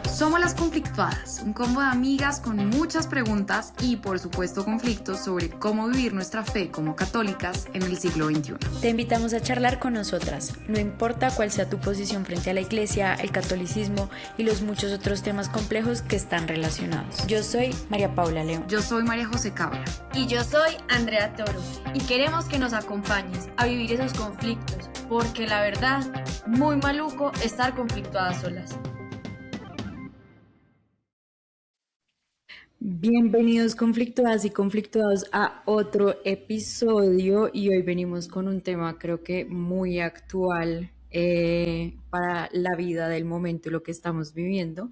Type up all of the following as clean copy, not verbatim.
Somos las conflictuadas, un combo de amigas con muchas preguntas y por supuesto conflictos sobre cómo vivir nuestra fe como católicas en el siglo XXI. Te invitamos a charlar con nosotras, no importa cuál sea tu posición frente a la iglesia, el catolicismo y los muchos otros temas complejos que están relacionados. Yo soy María Paula León. Yo soy María José Cabra. Y yo soy Andrea Toro. Y queremos que nos acompañes a vivir esos conflictos, porque la verdad, muy maluco estar conflictuadas solas. Bienvenidos conflictuadas y conflictuados a otro episodio y hoy venimos con un tema creo que muy actual para la vida del momento y lo que estamos viviendo,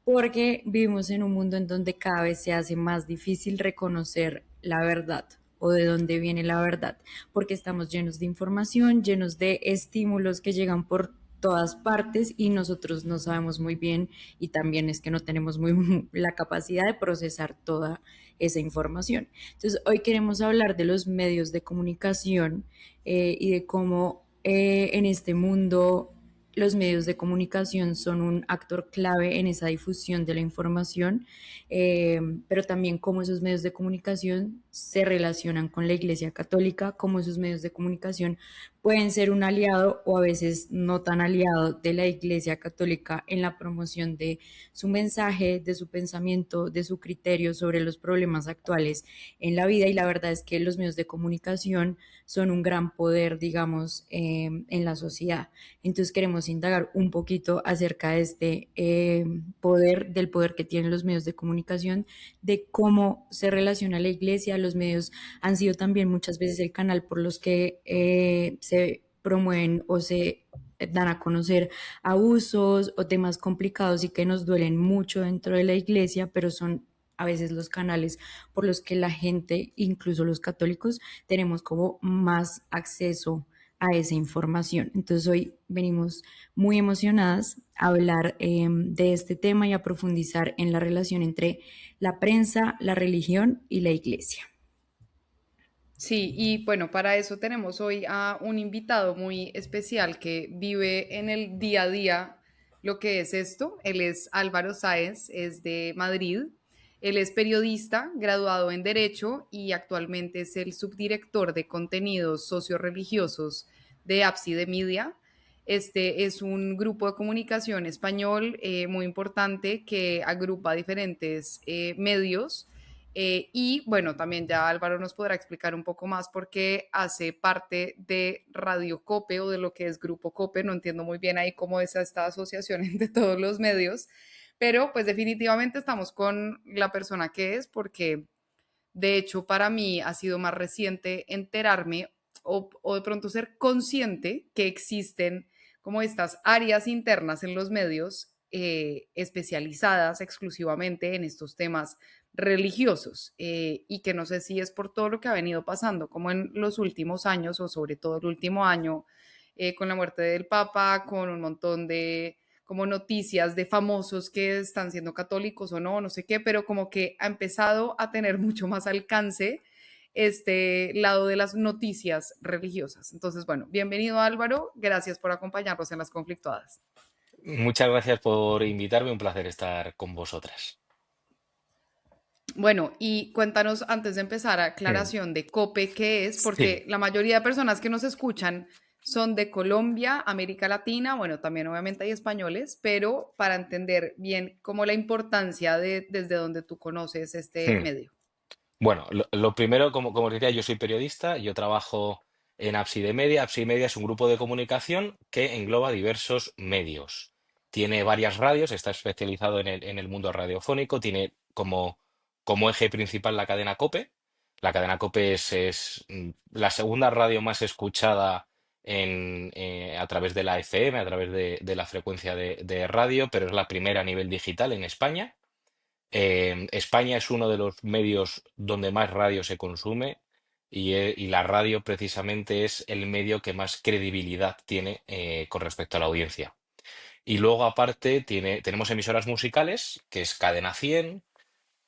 porque vivimos en un mundo en donde cada vez se hace más difícil reconocer la verdad o de dónde viene la verdad, porque estamos llenos de información, llenos de estímulos que llegan por todas partes y nosotros no sabemos muy bien y también es que no tenemos muy la capacidad de procesar toda esa información. Entonces, hoy queremos hablar de los medios de comunicación y de cómo en este mundo los medios de comunicación son un actor clave en esa difusión de la información, pero también cómo esos medios de comunicación se relacionan con la Iglesia Católica, cómo esos medios de comunicación pueden ser un aliado o a veces no tan aliado de la Iglesia Católica en la promoción de su mensaje, de su pensamiento, de su criterio sobre los problemas actuales en la vida. Y la verdad es que los medios de comunicación son un gran poder, digamos, en la sociedad. Entonces queremos indagar un poquito acerca de este poder, del poder que tienen los medios de comunicación, de cómo se relaciona la iglesia. Los medios han sido también muchas veces el canal por los que se promueven o se dan a conocer abusos o temas complicados y que nos duelen mucho dentro de la iglesia, pero son a veces los canales por los que la gente, incluso los católicos, tenemos como más acceso a esa información. Entonces hoy venimos muy emocionadas a hablar de este tema y a profundizar en la relación entre la prensa, la religión y la iglesia. Sí, y bueno, para eso tenemos hoy a un invitado muy especial que vive en el día a día lo que es esto. Él es Álvaro Sáenz, es de Madrid. Él es periodista, graduado en Derecho y actualmente es el subdirector de contenidos socioreligiosos de Ábside Media. Este es un grupo de comunicación español muy importante que agrupa diferentes medios y bueno, también ya Álvaro nos podrá explicar un poco más porque hace parte de Radio Cope o de lo que es Grupo Cope. No entiendo muy bien ahí cómo es esta asociación entre todos los medios, pero pues definitivamente estamos con la persona que es, porque de hecho para mí ha sido más reciente enterarme o de pronto ser consciente que existen como estas áreas internas en los medios especializadas exclusivamente en estos temas religiosos, y que no sé si es por todo lo que ha venido pasando como en los últimos años o sobre todo el último año, con la muerte del Papa, con un montón de como noticias de famosos que están siendo católicos o no, no sé qué, pero como que ha empezado a tener mucho más alcance este lado de las noticias religiosas. Entonces, bueno, bienvenido Álvaro, gracias por acompañarnos en las conflictuadas. Muchas gracias por invitarme, un placer estar con vosotras. Bueno, y cuéntanos antes de empezar, Mm, aclaración de COPE, ¿qué es? Porque Sí, la mayoría de personas que nos escuchan son de Colombia, América Latina, bueno, también obviamente hay españoles, pero para entender bien como la importancia de desde donde tú conoces este mm. medio. Bueno, lo primero, como os decía, yo soy periodista, yo trabajo en Ábside Media. Ábside Media es un grupo de comunicación que engloba diversos medios. Tiene varias radios, está especializado en el mundo radiofónico, tiene como eje principal la cadena COPE. La cadena COPE es la segunda radio más escuchada a través de la FM, a través de la frecuencia de radio, pero es la primera a nivel digital en España. España es uno de los medios donde más radio se consume y la radio precisamente es el medio que más credibilidad tiene con respecto a la audiencia. Y luego aparte tenemos emisoras musicales, que es Cadena 100,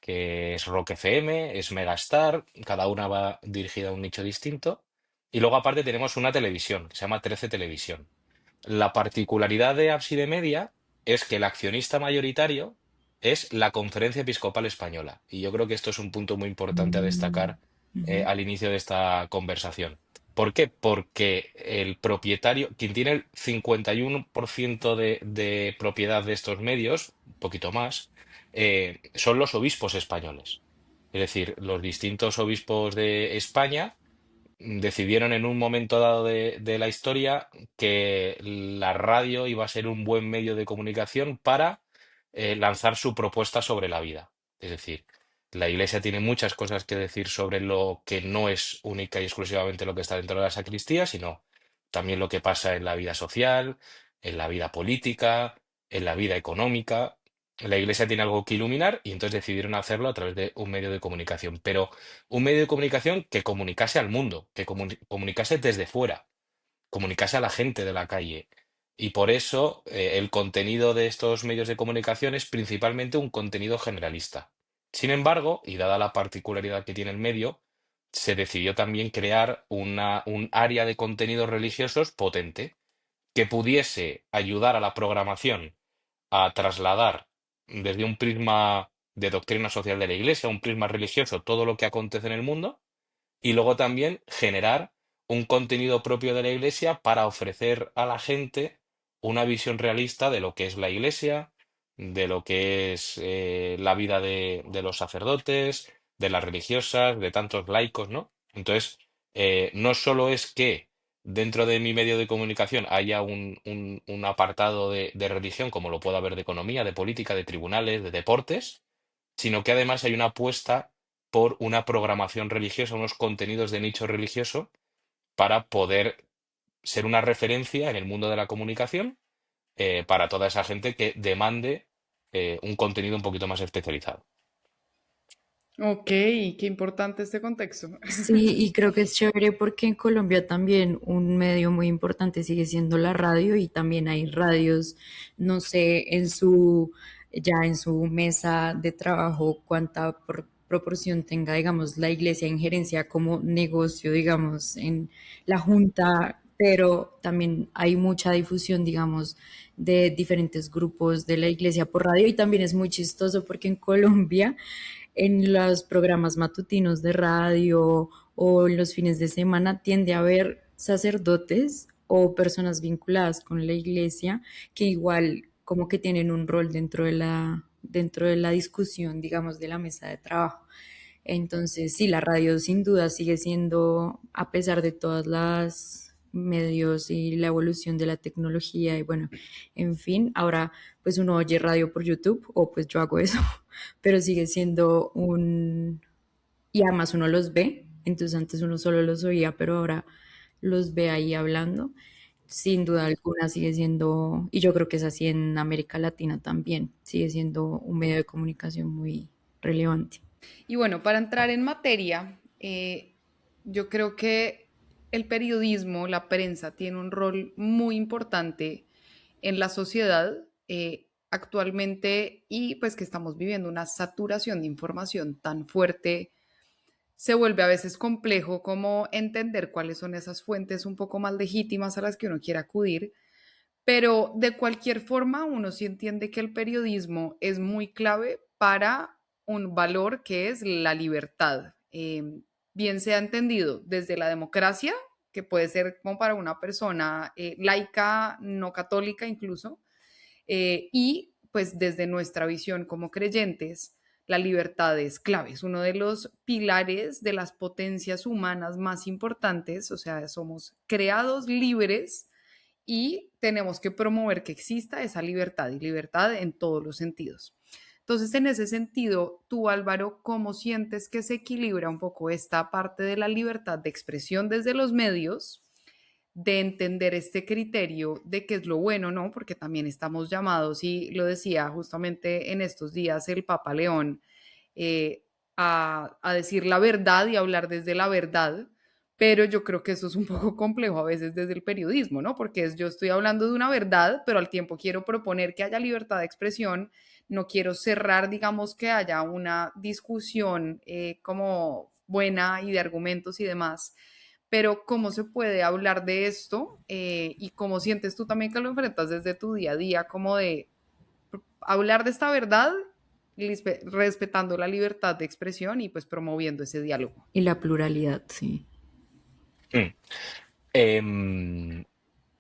que es Rock FM, es Megastar, cada una va dirigida a un nicho distinto. Y luego aparte tenemos una televisión, que se llama 13 Televisión. La particularidad de Ábside Media es que el accionista mayoritario es la Conferencia Episcopal Española. Y yo creo que esto es un punto muy importante a Mm, destacar ujú. al inicio de esta conversación. ¿Por qué? Porque el propietario, quien tiene el 51% de propiedad de estos medios, un poquito más, son los obispos españoles. Es decir, los distintos obispos de España decidieron en un momento dado de la historia que la radio iba a ser un buen medio de comunicación para lanzar su propuesta sobre la vida. Es decir, la Iglesia tiene muchas cosas que decir sobre lo que no es única y exclusivamente lo que está dentro de la sacristía, sino también lo que pasa en la vida social, en la vida política, en la vida económica. La Iglesia tiene algo que iluminar y entonces decidieron hacerlo a través de un medio de comunicación. Pero un medio de comunicación que comunicase al mundo, que comunicase desde fuera, comunicase a la gente de la calle. Y por eso el contenido de estos medios de comunicación es principalmente un contenido generalista. Sin embargo, y dada la particularidad que tiene el medio, se decidió también crear un área de contenidos religiosos potente que pudiese ayudar a la programación a trasladar desde un prisma de doctrina social de la Iglesia, un prisma religioso, todo lo que acontece en el mundo, y luego también generar un contenido propio de la Iglesia para ofrecer a la gente una visión realista de lo que es la Iglesia, de lo que es la vida de los sacerdotes, de las religiosas, de tantos laicos, ¿no? Entonces, no solo es que dentro de mi medio de comunicación haya un apartado de religión, como lo puede haber de economía, de política, de tribunales, de deportes, sino que además hay una apuesta por una programación religiosa, unos contenidos de nicho religioso para poder ser una referencia en el mundo de la comunicación para toda esa gente que demande un contenido un poquito más especializado. Ok, qué importante este contexto. Sí, y creo que es chévere porque en Colombia también un medio muy importante sigue siendo la radio y también hay radios, no sé, ya en su mesa de trabajo, cuánta proporción tenga, digamos, la iglesia injerencia como negocio, digamos, en la junta, pero también hay mucha difusión, digamos, de diferentes grupos de la iglesia por radio y también es muy chistoso porque en Colombia en los programas matutinos de radio o en los fines de semana tiende a haber sacerdotes o personas vinculadas con la iglesia que igual como que tienen un rol dentro de la discusión, digamos, de la mesa de trabajo. Entonces, sí, la radio sin duda sigue siendo, a pesar de todas las medios y la evolución de la tecnología y bueno, en fin, ahora pues uno oye radio por YouTube o pues yo hago eso, pero sigue siendo y además uno los ve, entonces antes uno solo los oía, pero ahora los ve ahí hablando. Sin duda alguna sigue siendo, y yo creo que es así en América Latina también, sigue siendo un medio de comunicación muy relevante. Y bueno, para entrar en materia, yo creo que el periodismo, la prensa, tiene un rol muy importante en la sociedad actualmente y pues que estamos viviendo una saturación de información tan fuerte, se vuelve a veces complejo como entender cuáles son esas fuentes un poco más legítimas a las que uno quiere acudir, pero de cualquier forma uno sí entiende que el periodismo es muy clave para un valor que es la libertad. Bien sea entendido desde la democracia, que puede ser como para una persona laica, no católica incluso, y pues desde nuestra visión como creyentes, la libertad es clave, es uno de los pilares de las potencias humanas más importantes, o sea, somos creados libres y tenemos que promover que exista esa libertad y libertad en todos los sentidos. Entonces, en ese sentido, tú, Álvaro, ¿cómo sientes que se equilibra un poco esta parte de la libertad de expresión desde los medios, de entender este criterio de qué es lo bueno, ¿no? Porque también estamos llamados, y lo decía justamente en estos días el Papa León, a decir la verdad y hablar desde la verdad, pero yo creo que eso es un poco complejo a veces desde el periodismo, ¿no? Porque yo estoy hablando de una verdad, pero al tiempo quiero proponer que haya libertad de expresión, no quiero cerrar, digamos, que haya una discusión como buena y de argumentos y demás, pero ¿cómo se puede hablar de esto? Y cómo sientes tú también que lo enfrentas desde tu día a día, como de hablar de esta verdad, respetando la libertad de expresión y pues promoviendo ese diálogo. Y la pluralidad, sí. Mm. Em,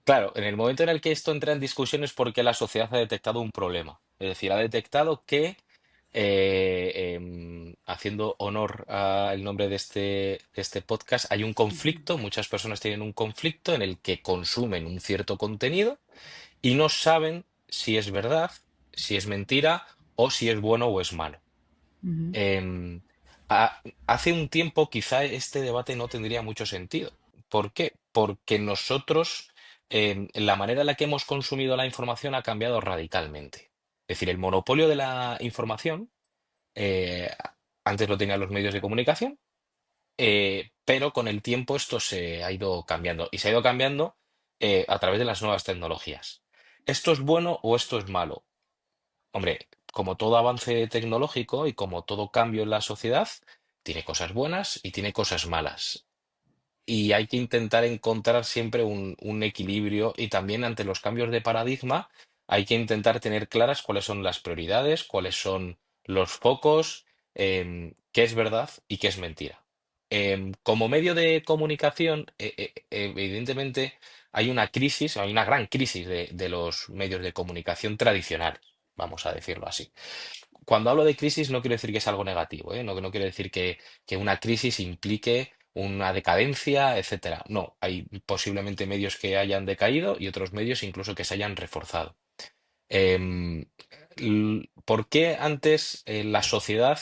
claro, en el momento en el que esto entra en discusión es porque la sociedad ha detectado un problema. Es decir, ha detectado que, haciendo honor al nombre de este podcast, hay un conflicto, muchas personas tienen un conflicto en el que consumen un cierto contenido y no saben si es verdad, si es mentira o si es bueno o es malo. Ujú. Em, Hace un tiempo quizá este debate no tendría mucho sentido. ¿Por qué? Porque nosotros, la manera en la que hemos consumido la información ha cambiado radicalmente. Es decir, el monopolio de la información, eh, antes lo tenían los medios de comunicación, pero con el tiempo esto se ha ido cambiando y se ha ido cambiando a través de las nuevas tecnologías. ¿Esto es bueno o esto es malo? Hombre, como todo avance tecnológico y como todo cambio en la sociedad, tiene cosas buenas y tiene cosas malas. Y hay que intentar encontrar siempre un equilibrio y también ante los cambios de paradigma hay que intentar tener claras cuáles son las prioridades, cuáles son los focos, qué es verdad y qué es mentira. Como medio de comunicación, evidentemente hay una crisis, hay una gran crisis de los medios de comunicación tradicionales, vamos a decirlo así. Cuando hablo de crisis no quiero decir que es algo negativo, ¿eh? No quiero decir que una crisis implique una decadencia, etcétera. No, hay posiblemente medios que hayan decaído y otros medios incluso que se hayan reforzado. Em, ¿Por qué antes la sociedad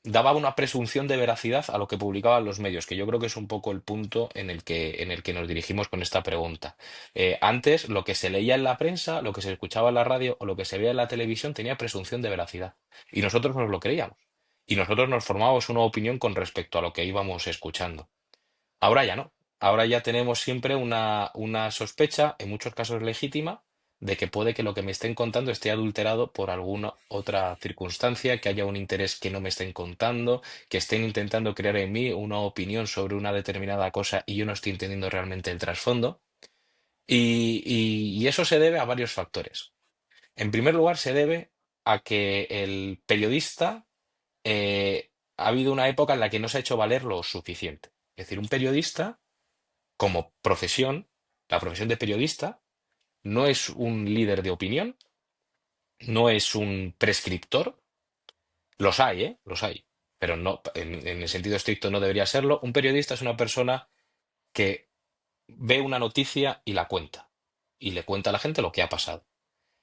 daba una presunción de veracidad a lo que publicaban los medios? Que yo creo que es un poco el punto en el que nos dirigimos con esta pregunta. Antes lo que se leía en la prensa, lo que se escuchaba en la radio o lo que se veía en la televisión tenía presunción de veracidad. Y nosotros nos lo creíamos. Y nosotros nos formábamos una opinión con respecto a lo que íbamos escuchando. Ahora ya no. Ahora ya tenemos siempre una sospecha, en muchos casos legítima, de que puede que lo que me estén contando esté adulterado por alguna otra circunstancia, que haya un interés que no me estén contando, que estén intentando crear en mí una opinión sobre una determinada cosa y yo no estoy entendiendo realmente el trasfondo. Y eso se debe a varios factores. En primer lugar, se debe a que el periodista ha habido una época en la que no se ha hecho valer lo suficiente. Es decir, un periodista como profesión, la profesión de periodista, no es un líder de opinión, no es un prescriptor, los hay, ¿eh? Los hay, pero no, en el sentido estricto no debería serlo. Un periodista es una persona que ve una noticia y le cuenta a la gente lo que ha pasado.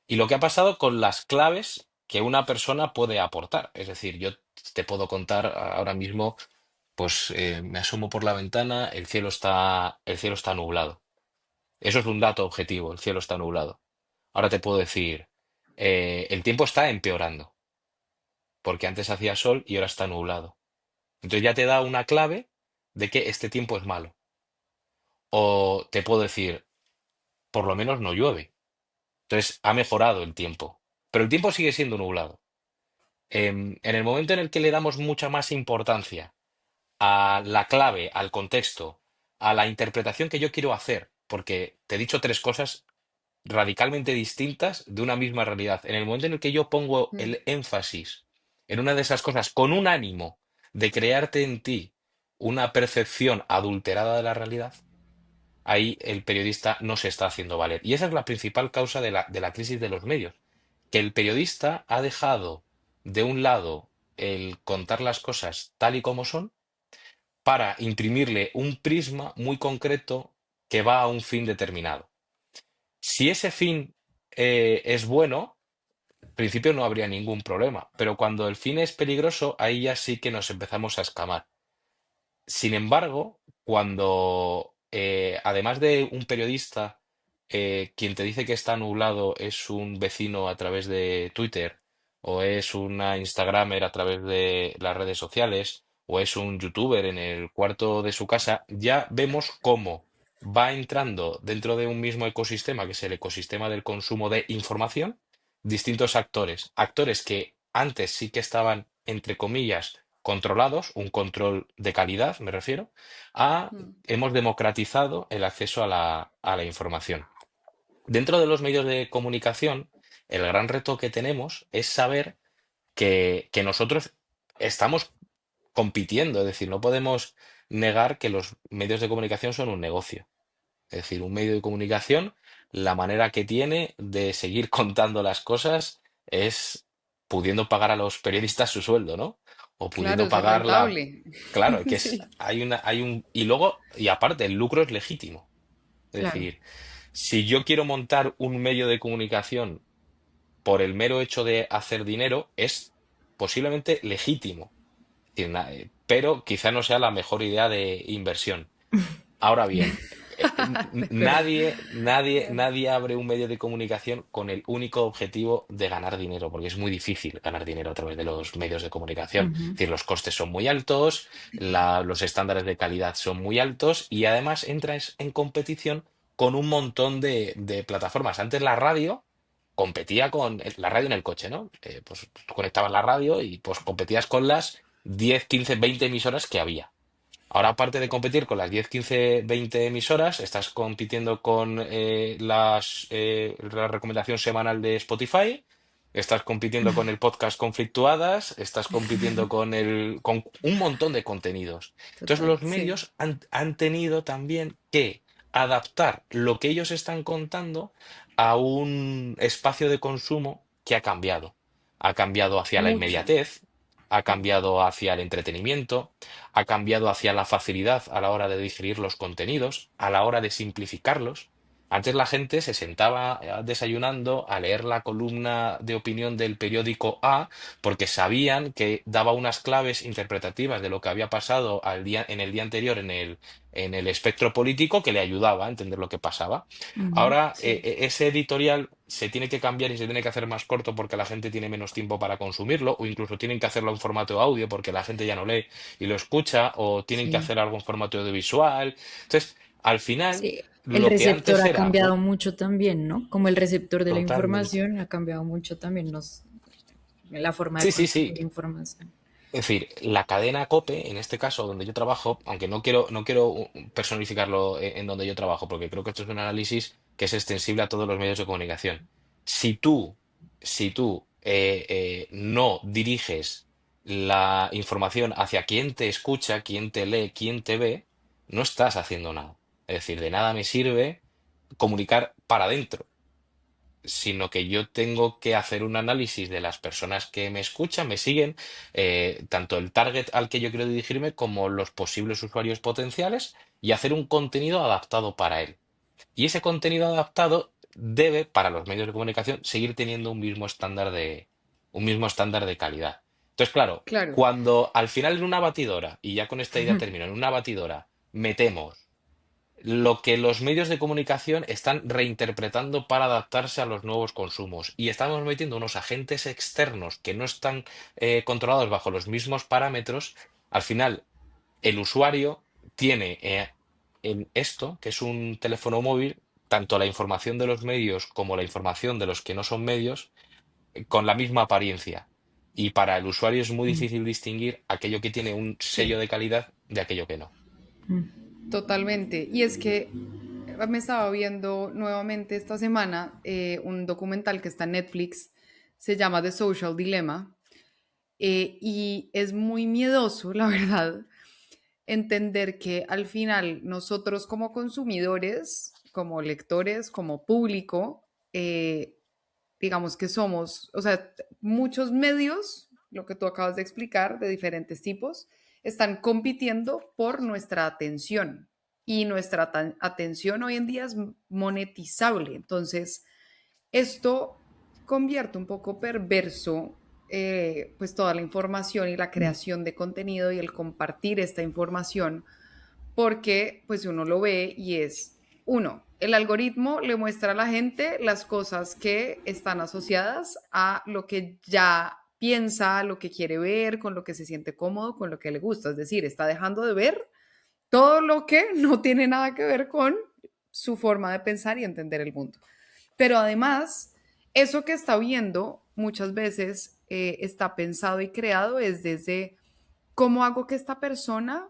Y lo que ha pasado con las claves que una persona puede aportar. Es decir, yo te puedo contar ahora mismo, pues me asomo por la ventana, el cielo está nublado. Eso es un dato objetivo, el cielo está nublado. Ahora te puedo decir, el tiempo está empeorando, porque antes hacía sol y ahora está nublado. Entonces ya te da una clave de que este tiempo es malo. O te puedo decir, por lo menos no llueve. Entonces ha mejorado el tiempo, pero el tiempo sigue siendo nublado. En el momento en el que le damos mucha más importancia a la clave, al contexto, a la interpretación que yo quiero hacer, porque te he dicho tres cosas radicalmente distintas de una misma realidad. En el momento en el que yo pongo Mm. el énfasis en una de esas cosas con un ánimo de crearte en ti una percepción adulterada de la realidad, ahí el periodista no se está haciendo valer. Y esa es la principal causa de la crisis de los medios, que el periodista ha dejado de un lado el contar las cosas tal y como son para imprimirle un prisma muy concreto que va a un fin determinado. Si ese fin es bueno, en principio no habría ningún problema, pero cuando el fin es peligroso, ahí ya sí que nos empezamos a escamar. Sin embargo, cuando además de un periodista, quien te dice que está nublado es un vecino a través de Twitter, o es una Instagramer a través de las redes sociales, o es un youtuber en el cuarto de su casa, ya vemos cómo va entrando dentro de un mismo ecosistema, que es el ecosistema del consumo de información, distintos actores, actores que antes sí que estaban, entre comillas, controlados, un control de calidad, me refiero, a Mm. hemos democratizado el acceso a la información. Dentro de los medios de comunicación, el gran reto que tenemos es saber que nosotros estamos compitiendo, es decir, no podemos negar que los medios de comunicación son un negocio. Es decir, un medio de comunicación, la manera que tiene de seguir contando las cosas es pudiendo pagar a los periodistas su sueldo, ¿no? O Claro, pudiendo eso es pagar la... rentable. Claro, que es, Sí, hay un... Y luego, y aparte, el lucro es legítimo. Es claro. decir, si yo quiero montar un medio de comunicación por el mero hecho de hacer dinero, es posiblemente legítimo. Es decir, pero quizá no sea la mejor idea de inversión. Ahora bien, Es verdad. nadie abre un medio de comunicación con el único objetivo de ganar dinero, porque es muy difícil ganar dinero a través de los medios de comunicación. Es Ujú. decir, los costes son muy altos, los estándares de calidad son muy altos y además entras en competición con un montón de plataformas. Antes la radio competía con la radio en el coche, ¿no? Pues tú conectabas la radio y pues competías con las 10, 15, 20 emisoras que había. Ahora, aparte de competir con las 10, 15, 20 emisoras, estás compitiendo con la recomendación semanal de Spotify, estás compitiendo con el podcast Conflictuadas, estás compitiendo con un montón de contenidos. Entonces, Total, los sí. medios han tenido también que adaptar lo que ellos están contando a un espacio de consumo que ha cambiado. Ha cambiado hacia la Mucho. inmediatez, ha cambiado hacia el entretenimiento, ha cambiado hacia la facilidad a la hora de digerir los contenidos, a la hora de simplificarlos. Antes la gente se sentaba desayunando a leer la columna de opinión del periódico A porque sabían que daba unas claves interpretativas de lo que había pasado en el día anterior en el espectro político que le ayudaba a entender lo que pasaba. Ujú. Ahora, Sí, ese editorial se tiene que cambiar y se tiene que hacer más corto porque la gente tiene menos tiempo para consumirlo, o incluso tienen que hacerlo en formato audio porque la gente ya no lee y lo escucha, o tienen que Sí, hacer algo en formato audiovisual. Entonces, al final, sí. El lo que receptor antes ha era cambiado mucho también, ¿no? Como el receptor de la totalmente. información ha cambiado mucho también la forma de Sí, sí, sí. consumir información. Es decir, la cadena COPE, en este caso donde yo trabajo, aunque no quiero personificarlo en donde yo trabajo, porque creo que esto es un análisis que es extensible a todos los medios de comunicación. Si tú, si tú no diriges la información hacia quien te escucha, quien te lee, quien te ve, no estás haciendo nada. Es decir, de nada me sirve comunicar para adentro, sino que yo tengo que hacer un análisis de las personas que me escuchan, me siguen, tanto el target al que yo quiero dirigirme como los posibles usuarios potenciales y hacer un contenido adaptado para él. Y ese contenido adaptado debe, para los medios de comunicación, seguir teniendo un mismo estándar de calidad. Entonces, claro, claro. cuando al final en una batidora, y ya con esta idea termino, en una batidora metemos lo que los medios de comunicación están reinterpretando para adaptarse a los nuevos consumos. Y estamos metiendo unos agentes externos que no están controlados bajo los mismos parámetros. Al final, el usuario tiene en esto, que es un teléfono móvil, tanto la información de los medios como la información de los que no son medios, con la misma apariencia. Y para el usuario es muy Mm, difícil distinguir aquello que tiene un sello Sí, de calidad de aquello que no. mm. totalmente. Y es que me estaba viendo nuevamente esta semana un documental que está en Netflix, se llama The Social Dilemma, y es muy miedoso, la verdad, entender que al final nosotros como consumidores, como lectores, como público, digamos que somos, o sea, muchos medios, lo que tú acabas de explicar, de diferentes tipos, están compitiendo por nuestra atención y nuestra atención hoy en día es monetizable. Entonces, esto convierte un poco perverso pues toda la información y la Mm. creación de contenido y el compartir esta información porque pues uno lo ve y es, uno, el algoritmo le muestra a la gente las cosas que están asociadas a lo que ya piensa, lo que quiere ver, con lo que se siente cómodo, con lo que le gusta. Es decir, está dejando de ver todo lo que no tiene nada que ver con su forma de pensar y entender el mundo. Pero además, eso que está viendo muchas veces está pensado y creado es desde ¿cómo hago que esta persona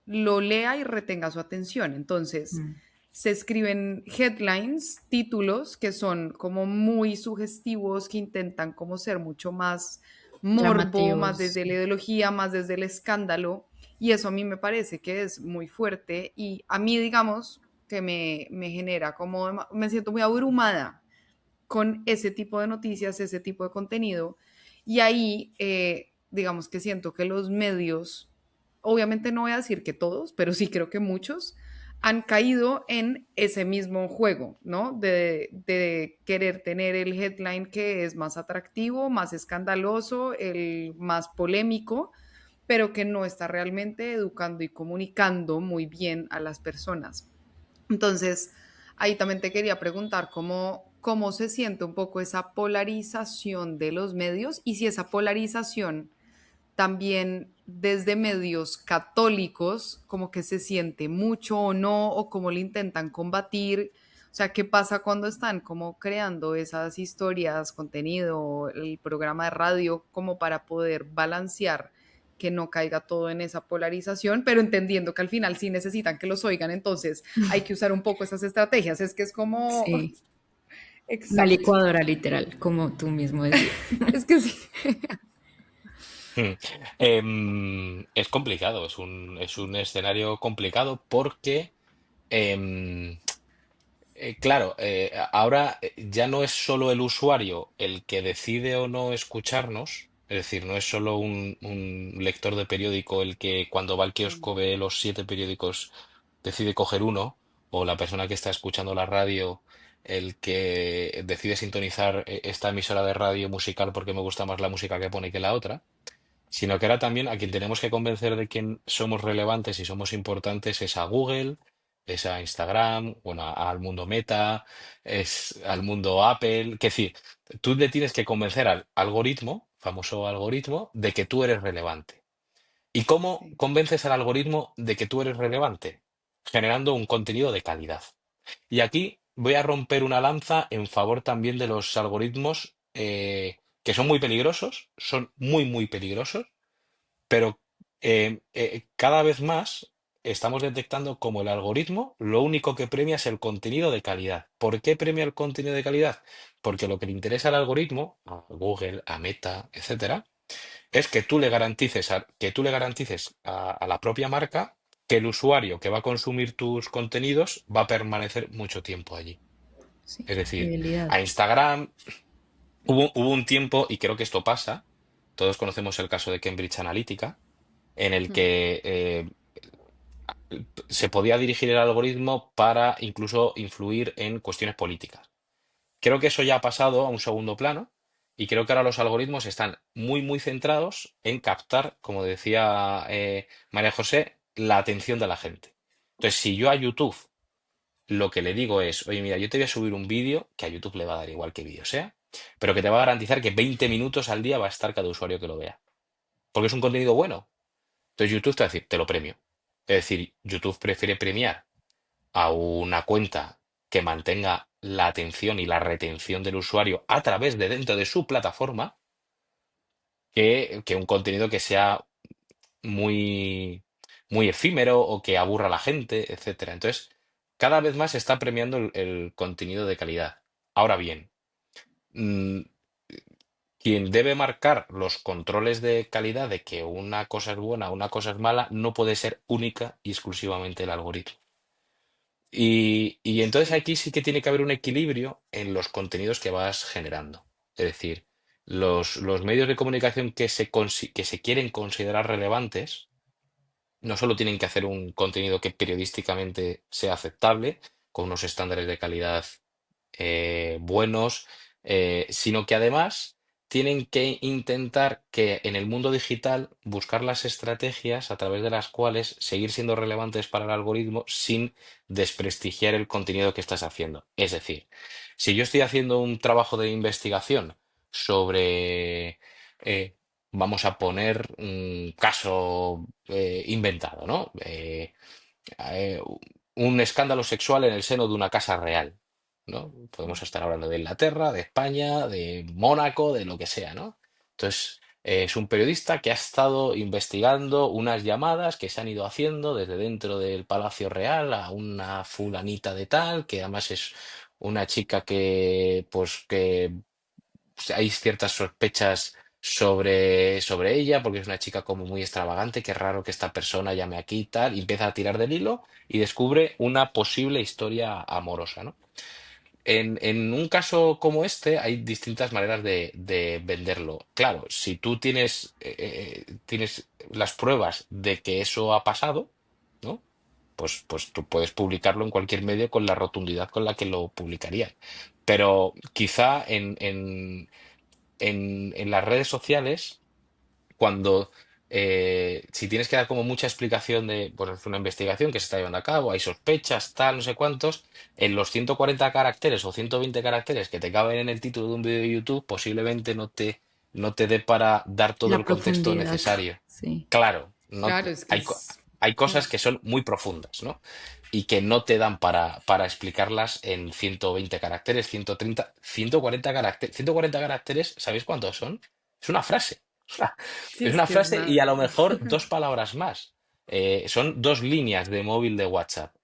lo lea y retenga su atención? Entonces, Mm. se escriben headlines, títulos que son como muy sugestivos, que intentan como ser mucho más morbo, más Llamativos. desde la ideología, más desde el escándalo, y eso a mí me parece que es muy fuerte y a mí, digamos, que me genera como, me siento muy abrumada con ese tipo de noticias, ese tipo de contenido. Y ahí, digamos que siento que los medios, obviamente no voy a decir que todos, pero sí creo que muchos, han caído en ese mismo juego, ¿no? De querer tener el headline que es más atractivo, más escandaloso, el más polémico, pero que no está realmente educando y comunicando muy bien a las personas. Entonces, ahí también te quería preguntar cómo se siente un poco esa polarización de los medios y si esa polarización también desde medios católicos como que se siente mucho o no, o cómo lo intentan combatir. O sea, ¿qué pasa cuando están como creando esas historias, contenido, el programa de radio, como para poder balancear que no caiga todo en esa polarización, pero entendiendo que al final sí necesitan que los oigan, entonces hay que usar un poco esas estrategias. Es que es como, Sí, una exacto, licuadora literal, como tú mismo decías. es que sí. Hmm. Es complicado, es un escenario complicado porque, em, claro, ahora ya no es solo el usuario el que decide o no escucharnos, es decir, no es solo un lector de periódico el que cuando va al kiosco ve los 7 periódicos decide coger uno, o la persona que está escuchando la radio el que decide sintonizar esta emisora de radio musical porque me gusta más la música que pone que la otra, sino que ahora también a quien tenemos que convencer de que somos relevantes y somos importantes es a Google, es a Instagram, bueno, al mundo Meta, es al mundo Apple. Que decir, tú le tienes que convencer al algoritmo, famoso algoritmo, de que tú eres relevante. ¿Y cómo Sí. convences al algoritmo de que tú eres relevante? Generando un contenido de calidad. Y aquí voy a romper una lanza en favor también de los algoritmos que son muy peligrosos, son muy, muy peligrosos, pero cada vez más estamos detectando como el algoritmo lo único que premia es el contenido de calidad. ¿Por qué premia el contenido de calidad? Porque lo que le interesa al algoritmo, a Google, a Meta, etcétera, es que tú le garantices a la propia marca que el usuario que va a consumir tus contenidos va a permanecer mucho tiempo allí. Sí, Es decir, fidelidad. a Instagram hubo un tiempo, y creo que esto pasa, todos conocemos el caso de Cambridge Analytica, en el que se podía dirigir el algoritmo para incluso influir en cuestiones políticas. Creo que eso ya ha pasado a un segundo plano y creo que ahora los algoritmos están muy, muy centrados en captar, como decía María José, la atención de la gente. Entonces, si yo a YouTube lo que le digo es, oye, mira, yo te voy a subir un vídeo, que a YouTube le va a dar igual que vídeo sea, pero que te va a garantizar que 20 minutos al día va a estar cada usuario que lo vea, porque es un contenido bueno. Entonces YouTube te va a decir, te lo premio. Es decir, YouTube prefiere premiar a una cuenta que mantenga la atención y la retención del usuario a través de dentro de su plataforma que un contenido que sea muy, muy efímero o que aburra a la gente, etcétera. Entonces, cada vez más se está premiando el contenido de calidad. Ahora bien, mm, quien debe marcar los controles de calidad de que una cosa es buena, una cosa es mala, no puede ser única y exclusivamente el algoritmo. Y entonces Sí. aquí sí que tiene que haber un equilibrio en los contenidos que vas generando. Es decir, los medios de comunicación que se quieren considerar relevantes no solo tienen que hacer un contenido que periodísticamente sea aceptable, con unos estándares de calidad buenos, sino que además tienen que intentar que en el mundo digital buscar las estrategias a través de las cuales seguir siendo relevantes para el algoritmo sin desprestigiar el contenido que estás haciendo. Es decir, si yo estoy haciendo un trabajo de investigación sobre, vamos a poner un caso inventado, ¿no? Eh, un escándalo sexual en el seno de una casa real, ¿no? Podemos estar hablando de Inglaterra, de España, de Mónaco, de lo que sea, ¿no? Entonces, Es un periodista que ha estado investigando unas llamadas que se han ido haciendo desde dentro del Palacio Real a una fulanita de tal, que además es una chica que hay ciertas sospechas sobre ella, porque es una chica como muy extravagante, qué raro que esta persona llame aquí y tal, y empieza a tirar del hilo y descubre una posible historia amorosa, ¿no? En un caso como este hay distintas maneras de venderlo. Claro, si tú tienes las pruebas de que eso ha pasado, ¿no? Pues tú puedes publicarlo en cualquier medio con la rotundidad con la que lo publicarías. Pero quizá en las redes sociales cuando si tienes que dar como mucha explicación de, pues es una investigación que se está llevando a cabo, hay sospechas, tal, no sé cuántos, en los 140 caracteres o 120 caracteres que te caben en el título de un vídeo de YouTube, posiblemente no te dé para dar todo La el contexto profundidad, necesario. sí. Claro, no, Claro, es que hay, es... hay mm, cosas que son muy profundas, ¿no? Y que no te dan para explicarlas en 120 caracteres, 130, 140 caracteres. 140 caracteres, ¿sabéis cuántos son? Es una frase. Sí, Es es una que es frase y a nada. lo mejor dos palabras más. Son dos líneas de móvil de WhatsApp.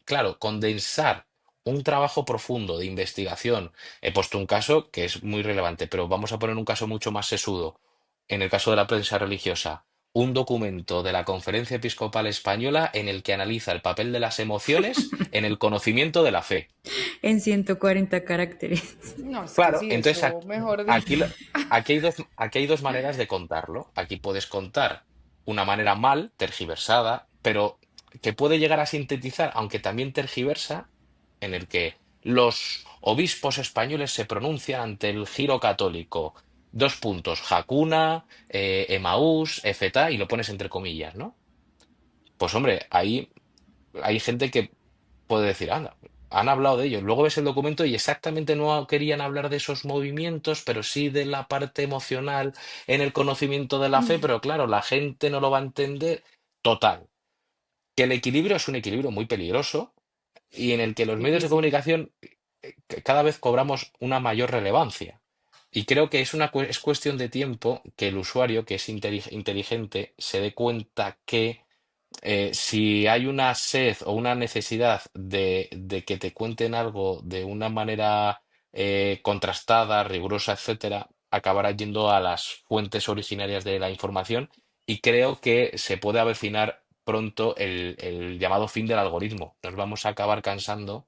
Claro, condensar un trabajo profundo de investigación. He puesto un caso que es muy relevante, pero vamos a poner un caso mucho más sesudo. En el caso de la prensa religiosa, un documento de la Conferencia Episcopal Española en el que analiza el papel de las emociones en el conocimiento de la fe. En 140 caracteres. No, es que Claro, sí, entonces eso mejor aquí, dicho. aquí hay dos maneras de contarlo. Aquí puedes contar una manera mal, tergiversada, pero que puede llegar a sintetizar, aunque también tergiversa, en el que los obispos españoles se pronuncian ante el giro católico. Dos puntos, Hakuna, Emaús, Efetá, y lo pones entre comillas, ¿no? Pues hombre, ahí hay gente que puede decir, anda, han hablado de ello. Luego ves el documento y exactamente no querían hablar de esos movimientos, pero sí de la parte emocional en el conocimiento de la fe, pero claro, la gente no lo va a entender. Total, que el equilibrio es un equilibrio muy peligroso y en el que los medios de Difícil. comunicación cada vez cobramos una mayor relevancia. Y creo que es cuestión de tiempo que el usuario, que es inteligente, se dé cuenta que si hay una sed o una necesidad de que te cuenten algo de una manera contrastada, rigurosa, etcétera, acabarás yendo a las fuentes originarias de la información y creo que se puede avecinar pronto el llamado fin del algoritmo. Nos vamos a acabar cansando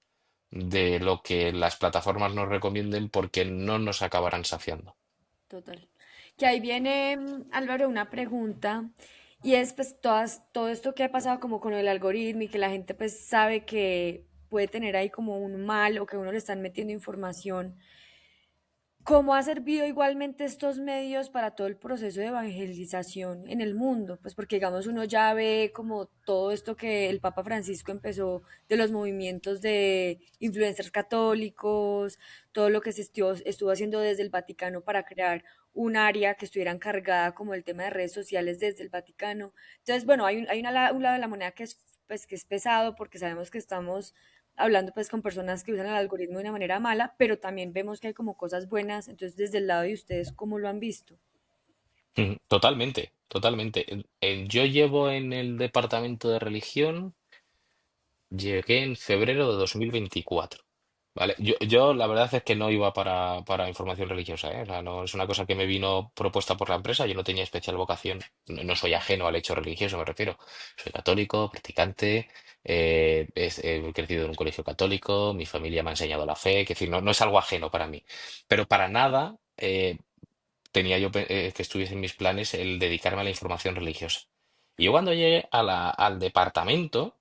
de lo que las plataformas nos recomienden porque no nos acabarán saciando. Total. Que ahí viene, Álvaro, una pregunta, y es pues todo esto que ha pasado como con el algoritmo y que la gente pues sabe que puede tener ahí como un mal o que a uno le están metiendo información. ¿Cómo ha servido igualmente estos medios para todo el proceso de evangelización en el mundo? Pues porque digamos uno ya ve como todo esto que el Papa Francisco empezó de los movimientos de influencers católicos, todo lo que estuvo haciendo desde el Vaticano para crear un área que estuviera encargada como el tema de redes sociales desde el Vaticano. Entonces, bueno, un lado de la moneda que es, pues, que es pesado porque sabemos que estamos hablando pues con personas que usan el algoritmo de una manera mala, pero también vemos que hay como cosas buenas, entonces desde el lado de ustedes, ¿cómo lo han visto? Ujú, totalmente, totalmente. Yo llevo en el departamento de religión. Llegué en febrero de 2024. ¿Vale? Yo la verdad es que no iba para información religiosa, ¿eh? O sea, no es una cosa que me vino propuesta por la empresa. Yo no tenía especial vocación. No soy ajeno al hecho religioso, me refiero. Soy católico, practicante, he crecido en un colegio católico, mi familia me ha enseñado la fe, que decir, no es algo ajeno para mí. Pero para nada tenía yo que estuviese en mis planes el dedicarme a la información religiosa. Y yo cuando llegué al departamento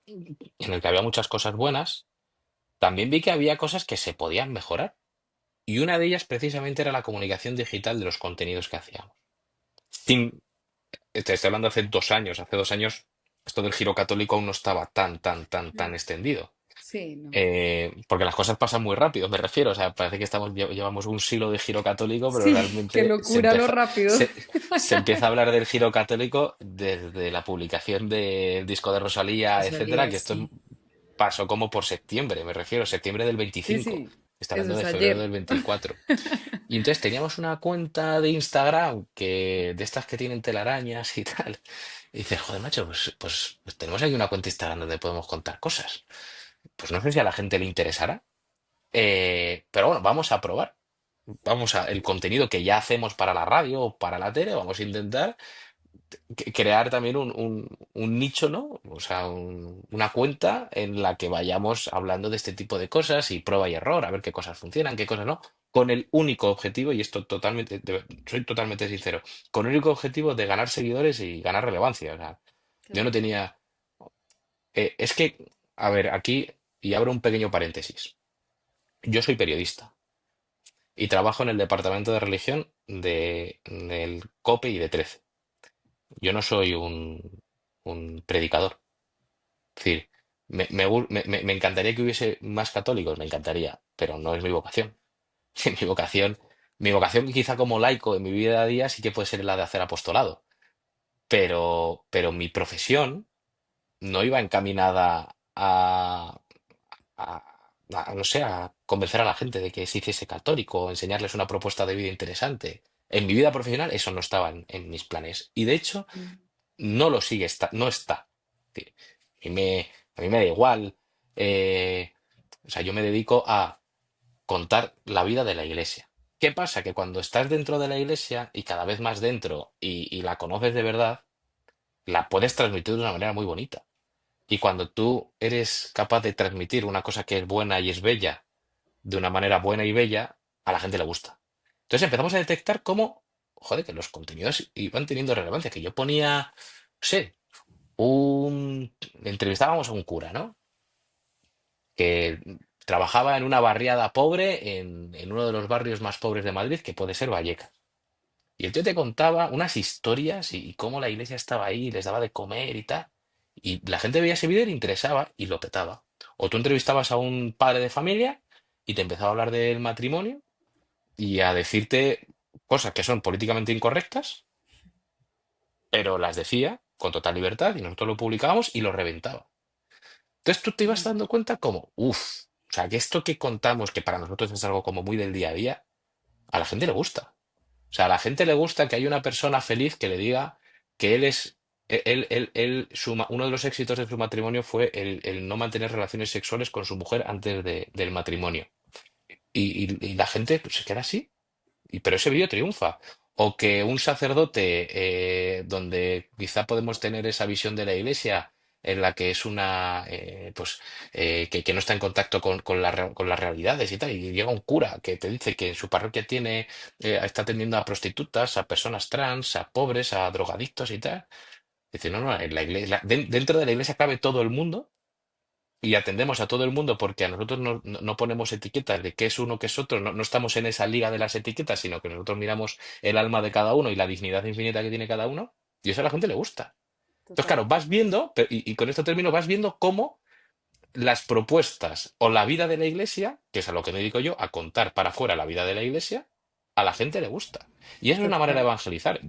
en el que había muchas cosas buenas, también vi que había cosas que se podían mejorar. Y una de ellas precisamente era la comunicación digital de los contenidos que hacíamos. Sin, te estoy hablando hace 2 años. Hace 2 años esto del giro católico aún no estaba tan, tan, tan, tan extendido. Sí, no. Porque las cosas pasan muy rápido, me refiero. O sea, parece que llevamos un siglo de giro católico, pero Sí, qué realmente locura lo rápido. se empieza a hablar del giro católico desde la publicación del disco de Rosalía, etcétera, Casualidad, que esto sí. pasó como por septiembre, me refiero, septiembre del Sí, 25. sí. Está Eso hablando es de febrero del ayer. 24. Y entonces teníamos una cuenta de Instagram que de estas que tienen telarañas y tal. Y dices, joder, macho, pues tenemos aquí una cuenta de Instagram donde podemos contar cosas. Pues no sé si a la gente le interesará. Pero bueno, vamos a probar. El contenido que ya hacemos para la radio o para la tele, vamos a intentar crear también un nicho, ¿no? O sea, una cuenta en la que vayamos hablando de este tipo de cosas y prueba y error, a ver qué cosas funcionan, qué cosas no, con el único objetivo, y esto totalmente, soy totalmente sincero, con el único objetivo de ganar seguidores y ganar relevancia. O sea, yo no Claro. tenía. Es que, a ver, aquí, y abro un pequeño paréntesis. Yo soy periodista y trabajo en el departamento de religión del COPE y de 13. Yo no soy un predicador. Es decir, me encantaría que hubiese más católicos, me encantaría, pero no es mi vocación. Mi vocación, mi vocación quizá como laico en mi vida a día sí que puede ser la de hacer apostolado, pero mi profesión no iba encaminada a, no sé, a convencer a la gente de que se hiciese católico o enseñarles una propuesta de vida interesante. En mi vida profesional eso no estaba en mis planes. Y de hecho, Mm. no lo sigue, no está. Es decir, a mí me da igual. O sea, yo me dedico a contar la vida de la iglesia. ¿Qué pasa? Que cuando estás dentro de la iglesia y cada vez más dentro y la conoces de verdad, la puedes transmitir de una manera muy bonita. Y cuando tú eres capaz de transmitir una cosa que es buena y es bella de una manera buena y bella, a la gente le gusta. Entonces empezamos a detectar cómo, joder, que los contenidos iban teniendo relevancia, que yo ponía, no sé, entrevistábamos a un cura, ¿no? Que trabajaba en una barriada pobre en uno de los barrios más pobres de Madrid, que puede ser Vallecas. Y el tío te contaba unas historias y cómo la iglesia estaba ahí, les daba de comer y tal. Y la gente veía ese vídeo y le interesaba y lo petaba. O tú entrevistabas a un padre de familia y te empezaba a hablar del matrimonio y a decirte cosas que son políticamente incorrectas, pero las decía con total libertad y nosotros lo publicábamos y lo reventaba. Entonces tú te ibas Mm. dando cuenta como, uff, o sea, que esto que contamos, que para nosotros es algo como muy del día a día, a la gente le gusta. O sea, a la gente le gusta que haya una persona feliz que le diga que él es, uno de los éxitos de su matrimonio fue el no mantener relaciones sexuales con su mujer antes del matrimonio. Y la gente pues, se queda así. Pero ese vídeo triunfa. O que un sacerdote, donde quizá podemos tener esa visión de la iglesia en la que es que no está en contacto con las realidades y tal, y llega un cura que te dice que en su parroquia está atendiendo a prostitutas, a personas trans, a pobres, a drogadictos y tal. Dice, no, no, en la iglesia, dentro de la iglesia cabe todo el mundo y atendemos a todo el mundo porque a nosotros no ponemos etiquetas de qué es uno, qué es otro, no estamos en esa liga de las etiquetas, sino que nosotros miramos el alma de cada uno y la dignidad infinita que tiene cada uno, y eso a la gente le gusta. Entonces, Total. claro, vas viendo, y con esto termino, vas viendo cómo las propuestas o la vida de la iglesia, que es a lo que me dedico yo, a contar para afuera la vida de la iglesia, a la gente le gusta. Y esa es una manera de Total. evangelizar.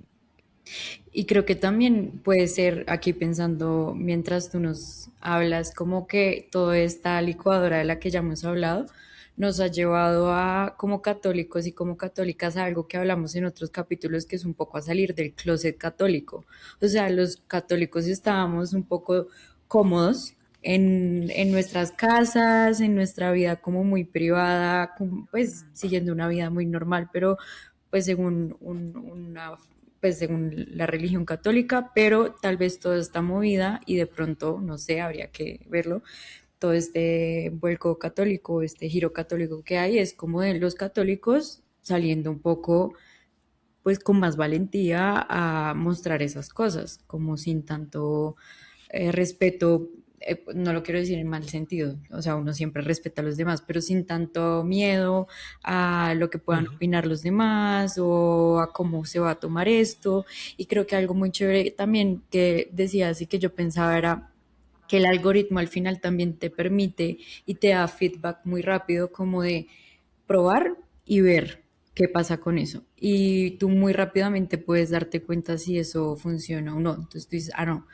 Y creo que también puede ser, aquí pensando mientras tú nos hablas, como que toda esta licuadora de la que ya hemos hablado nos ha llevado a, como católicos y como católicas, a algo que hablamos en otros capítulos, que es un poco a salir del closet católico. O sea, los católicos estábamos un poco cómodos en nuestras casas, en nuestra vida como muy privada, pues siguiendo una vida muy normal, pero pues según una, pues según la religión católica, pero tal vez toda esta movida y de pronto, no sé, habría que verlo, todo este vuelco católico, este giro católico que hay, es como de los católicos saliendo un poco, pues con más valentía a mostrar esas cosas, como sin tanto respeto, no lo quiero decir en mal sentido, o sea, uno siempre respeta a los demás, pero sin tanto miedo a lo que puedan Ujú. opinar los demás o a cómo se va a tomar esto. Y creo que algo muy chévere también que decías y que yo pensaba era que el algoritmo al final también te permite y te da feedback muy rápido como de probar y ver qué pasa con eso. Y tú muy rápidamente puedes darte cuenta si eso funciona o no. Entonces tú dices, ah, no,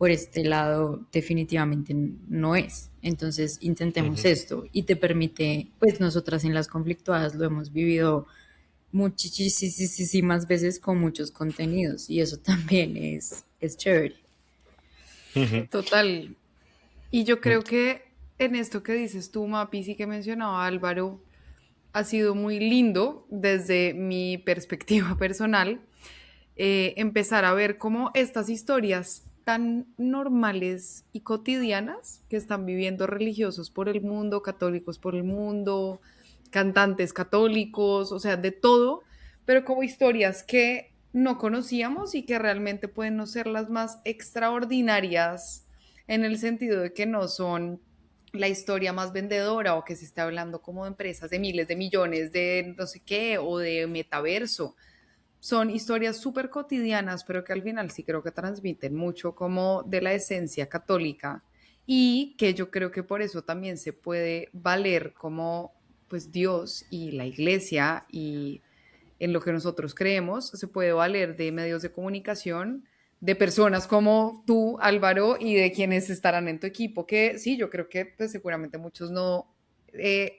por este lado definitivamente no es. Entonces intentemos Ujú. esto y te permite, pues nosotras en las conflictuadas lo hemos vivido muchísimas veces con muchos contenidos y eso también es chévere. Ujú. Total. Y yo creo que en esto que dices tú, Mapi, sí que mencionaba Álvaro, ha sido muy lindo desde mi perspectiva personal empezar a ver cómo estas historias tan normales y cotidianas que están viviendo religiosos por el mundo, católicos por el mundo, cantantes católicos, o sea, de todo, pero como historias que no conocíamos y que realmente pueden no ser las más extraordinarias en el sentido de que no son la historia más vendedora o que se está hablando como de empresas de miles de millones de no sé qué o de metaverso. Son historias súper cotidianas, pero que al final sí creo que transmiten mucho como de la esencia católica y que yo creo que por eso también se puede valer como pues Dios y la iglesia y en lo que nosotros creemos, se puede valer de medios de comunicación, de personas como tú, Álvaro, y de quienes estarán en tu equipo, que sí, yo creo que pues, seguramente muchos no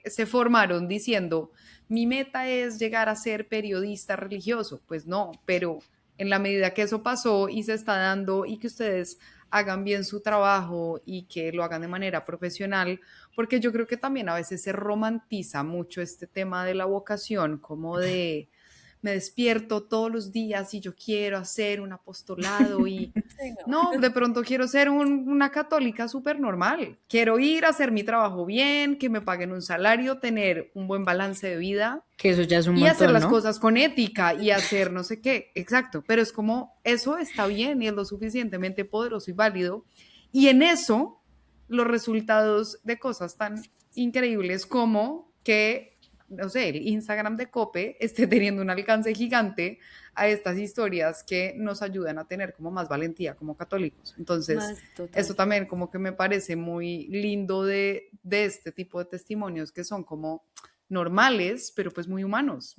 se formaron diciendo, mi meta es llegar a ser periodista religioso. Pues no, pero en la medida que eso pasó y se está dando y que ustedes hagan bien su trabajo y que lo hagan de manera profesional, porque yo creo que también a veces se romantiza mucho este tema de la vocación, como de me despierto todos los días y yo quiero hacer un apostolado y Sí, no. no, de pronto quiero ser una católica súper normal. Quiero ir a hacer mi trabajo bien, que me paguen un salario, tener un buen balance de vida Que eso ya es un y hacer montón, las ¿no? cosas con ética y hacer no sé qué. Exacto, pero es como eso está bien y es lo suficientemente poderoso y válido. Y en eso, los resultados de cosas tan increíbles como que, no sé, el Instagram de Cope esté teniendo un alcance gigante a estas historias que nos ayudan a tener como más valentía como católicos. Entonces, Más total. eso también como que me parece muy lindo de este tipo de testimonios que son como normales, pero pues muy humanos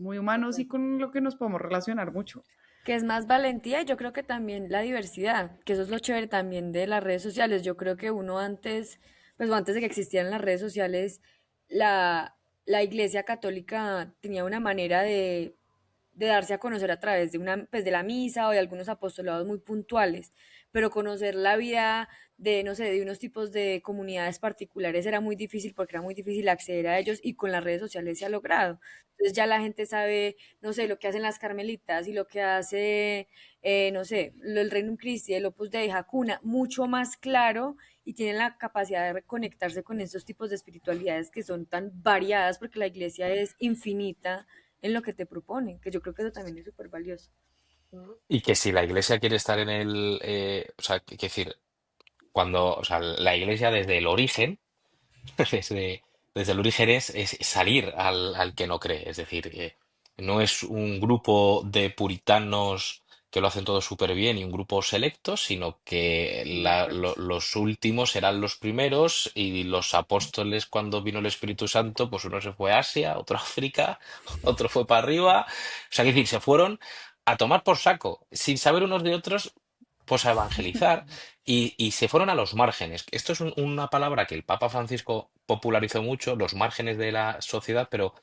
y con lo que nos podemos relacionar mucho. Que es más valentía y yo creo que también la diversidad, que eso es lo chévere también de las redes sociales. Yo creo que uno antes, pues o antes de que existieran las redes sociales, la, la Iglesia Católica tenía una manera de darse a conocer a través de una, pues de la misa o de algunos apostolados muy puntuales, pero conocer la vida de, no sé, de unos tipos de comunidades particulares era muy difícil porque era muy difícil acceder a ellos y con las redes sociales se ha logrado. Entonces ya la gente sabe, no sé, lo que hacen las carmelitas y lo que hace, no sé, el Reino Christi, el Opus Dei, Hakuna, mucho más claro y tienen la capacidad de conectarse con estos tipos de espiritualidades que son tan variadas porque la iglesia es infinita en lo que te proponen, que yo creo que eso también es súper valioso. Y que si la iglesia quiere estar en el, o sea, que decir, cuando, o sea, la iglesia desde el origen, desde, desde el origen es salir al que no cree, es decir, no es un grupo de puritanos que lo hacen todo súper bien y un grupo selecto, sino que De acuerdo. los últimos serán los primeros y los apóstoles cuando vino el Espíritu Santo, pues uno se fue a Asia, otro a África, otro fue para arriba, o sea, es decir, se fueron a tomar por saco, sin saber unos de otros, pues a evangelizar y se fueron a los márgenes. Esto es una palabra que el Papa Francisco popularizó mucho, los márgenes de la sociedad, pero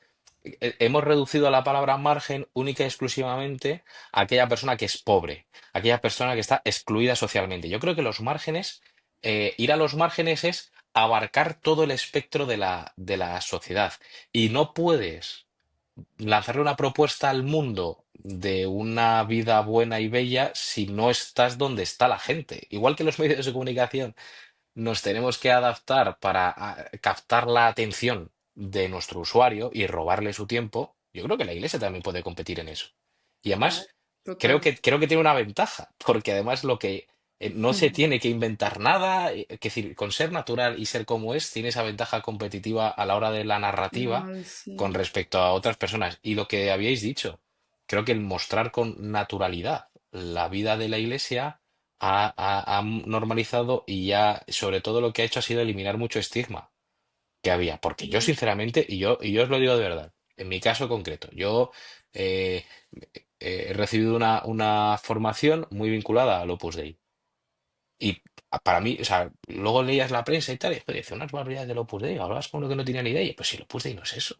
hemos reducido a la palabra margen única y exclusivamente a aquella persona que es pobre, aquella persona que está excluida socialmente. Yo creo que los márgenes, ir a los márgenes es abarcar todo el espectro de la sociedad y no puedes lanzarle una propuesta al mundo de una vida buena y bella si no estás donde está la gente. Igual que los medios de comunicación nos tenemos que adaptar para captar la atención de nuestro usuario y robarle su tiempo, yo creo que la iglesia también puede competir en eso. Y Claro. además, Total. creo que tiene una ventaja, porque además lo que no se tiene que inventar nada, es decir, con ser natural y ser como es, tiene esa ventaja competitiva a la hora de la narrativa Ay, con sí. respecto a otras personas. Y lo que habíais dicho, creo que el mostrar con naturalidad la vida de la iglesia ha normalizado y ya, sobre todo lo que ha hecho ha sido eliminar mucho estigma que había. Porque yo, sinceramente, y yo os lo digo de verdad, en mi caso concreto, yo eh, he recibido una formación muy vinculada al Opus Dei. Y para mí, o sea, luego leías la prensa y tal, y después decía unas barbaridades del Opus Dei, hablabas con uno que no tenía ni idea, y pues si el Opus Dei no es eso,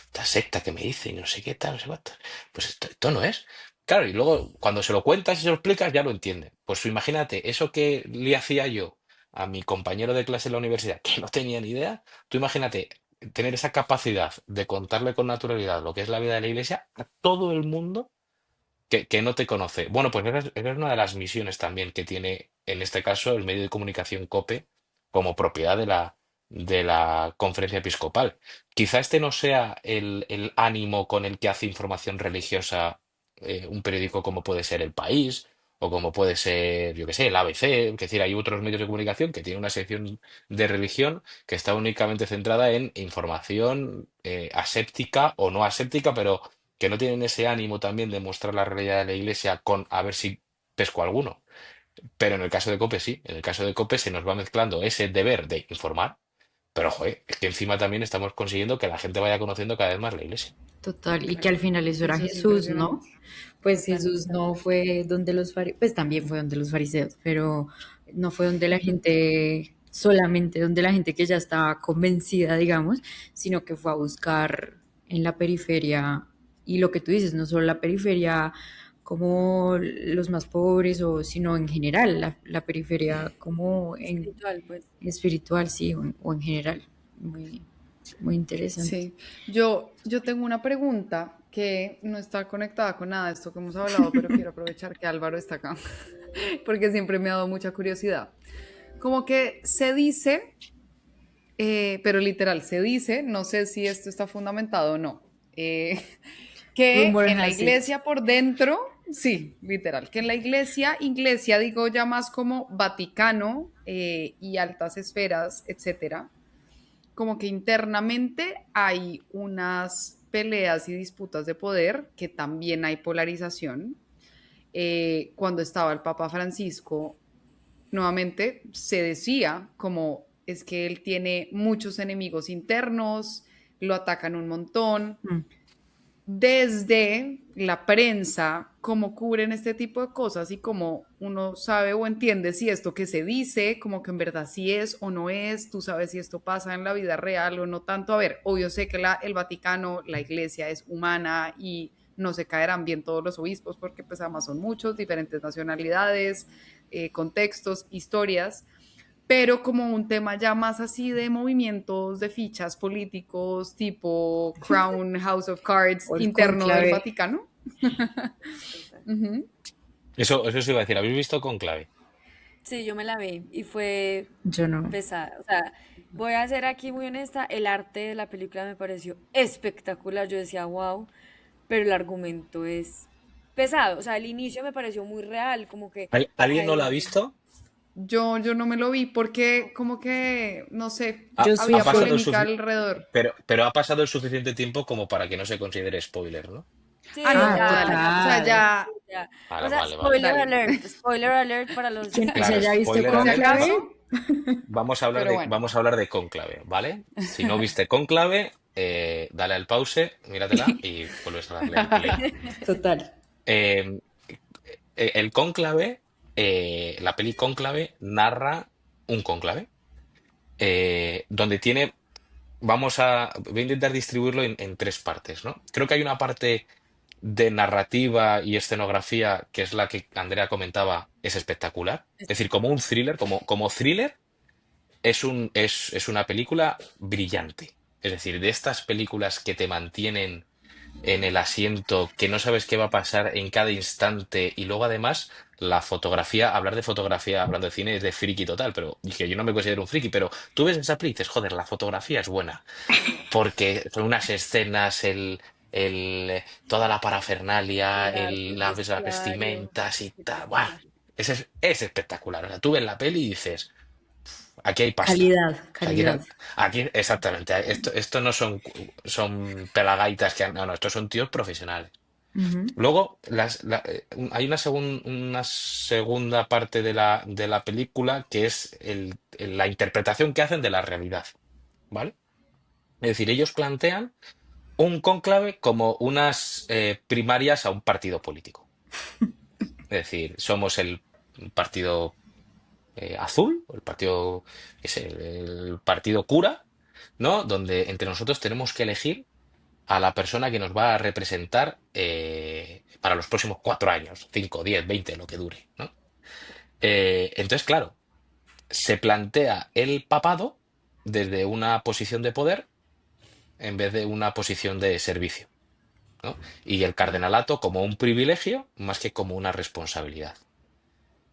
esta secta que me dice y no sé qué tal, no sé cuánto, pues esto no es. Claro, y luego cuando se lo cuentas y se lo explicas, ya lo entiende. Pues imagínate, eso que le hacía yo a mi compañero de clase en la universidad, que no tenía ni idea, tú imagínate tener esa capacidad de contarle con naturalidad lo que es la vida de la iglesia a todo el mundo que no te conoce. Bueno, pues esa es una de las misiones también que tiene, en este caso, el medio de comunicación COPE como propiedad de la conferencia episcopal. Quizá este no sea el ánimo con el que hace información religiosa un periódico como puede ser El País o como puede ser, yo qué sé, el ABC. Es decir, hay otros medios de comunicación que tienen una sección de religión que está únicamente centrada en información aséptica o no aséptica, pero que no tienen ese ánimo también de mostrar la realidad de la iglesia con a ver si pesco alguno. Pero en el caso de COPE sí, en el caso de COPE se nos va mezclando ese deber de informar, pero joder, es que encima también estamos consiguiendo que la gente vaya conociendo cada vez más la iglesia. Total, y que Claro, al final eso era eso es Jesús, impresionante. ¿no? Pues Total. Jesús no fue donde los fariseos, pues también fue donde los fariseos, pero no fue donde la gente, solamente donde la gente que ya estaba convencida, digamos, sino que fue a buscar en la periferia, y lo que tú dices, no solo la periferia como los más pobres, o, sino en general, la periferia como en Espiritual, pues. espiritual, sí, o en general. Muy, muy interesante. Sí, yo tengo una pregunta que no está conectada con nada de esto que hemos hablado, pero quiero aprovechar que Álvaro está acá, porque siempre me ha dado mucha curiosidad. Como que se dice, pero literal se dice, no sé si esto está fundamentado o no, eh, que Rumor en la has it. iglesia por dentro, sí, literal, que en la iglesia digo ya más como Vaticano y altas esferas, etcétera, como que internamente hay unas peleas y disputas de poder, que también hay polarización. Cuando estaba el Papa Francisco, nuevamente se decía como es que él tiene muchos enemigos internos, lo atacan un montón, Mm. desde la prensa, cómo cubren este tipo de cosas y cómo uno sabe o entiende si esto que se dice, como que en verdad sí es o no es, tú sabes si esto pasa en la vida real o no tanto. A ver, obvio sé que el Vaticano, la iglesia es humana y no se caerán bien todos los obispos porque pues además son muchos, diferentes nacionalidades, contextos, historias, pero como un tema ya más así de movimientos de fichas políticos tipo Crown, House of Cards, O el interno del conclave. Vaticano. Total. Ujú. Eso sí iba a decir, ¿habéis visto Conclave? Sí, yo me la vi y fue Yo no. pesada. O sea, voy a ser aquí muy honesta, el arte de la película me pareció espectacular. Yo decía, wow, pero el argumento es pesado. O sea, el inicio me pareció muy real, como que ¿Alguien no la ha hay... visto? Yo no me lo vi porque como que, no sé, Ha, Yo ha sí había pasado fue. polémica alrededor. pero ha pasado el suficiente tiempo como para que no se considere spoiler, ¿no? Sí, Ah, no, Ah, ya, total. ya O sea, total. ya, ya. O Vale, sea, vale, vale. dale. spoiler alert para ¿Y los... quién y se Claro, haya visto spoiler Por si alert, Cónclave? acaso, pero bueno. vamos a hablar de Cónclave, ¿vale? Si no viste Cónclave, dale al pause, míratela y vuelves a darle al play. Total. Eh, el Cónclave, la peli Cónclave narra un cónclave, donde tiene, voy a intentar distribuirlo en tres partes, ¿no? Creo que hay una parte de narrativa y escenografía que es la que Andrea comentaba, es espectacular. Es decir, como un thriller, como thriller, es una película brillante. Es decir, de estas películas que te mantienen en el asiento, que no sabes qué va a pasar en cada instante y luego además la fotografía, hablar de fotografía hablando de cine es de friki total, pero y que yo no me considero un friki, pero tú ves esa peli y dices, joder, la fotografía es buena, porque son unas escenas, toda la parafernalia, El arte, el Sí. las vestuario, vestimentas y tal, ¡buah! espectacular. Es espectacular. O sea, tú ves la peli y dices, aquí hay pasta. Calidad, O sea, aquí, calidad. aquí exactamente, esto no son pelagaitas no, estos son tíos profesionales. Ujú. Luego, hay una segunda parte de la película que es la interpretación que hacen de la realidad, ¿vale? Es decir, ellos plantean un cónclave como unas primarias a un partido político. Es decir, somos el partido azul, el partido, es el partido cura, ¿no? Donde entre nosotros tenemos que elegir a la persona que nos va a representar para los próximos 4 años, 5, 10, 20, lo que dure, ¿no? Entonces, claro, se plantea el papado desde una posición de poder en vez de una posición de servicio, ¿no? Y el cardenalato como un privilegio más que como una responsabilidad.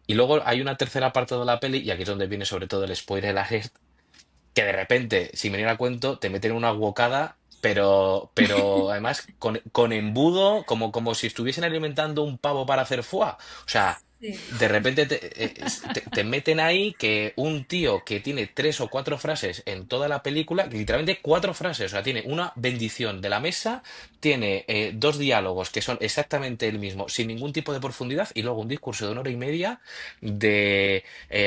Y luego hay una tercera parte de la peli, y aquí es donde viene sobre todo el spoiler alert, que de repente, sin venir a cuento, te meten una guocada, pero además con embudo, como si estuviesen alimentando un pavo para hacer foie. O sea, Sí. de repente te meten ahí que un tío que tiene 3 o 4 frases en toda la película, literalmente 4 frases, o sea, tiene una bendición de la mesa, tiene 2 diálogos que son exactamente el mismo, sin ningún tipo de profundidad, y luego un discurso de 1 hora y media de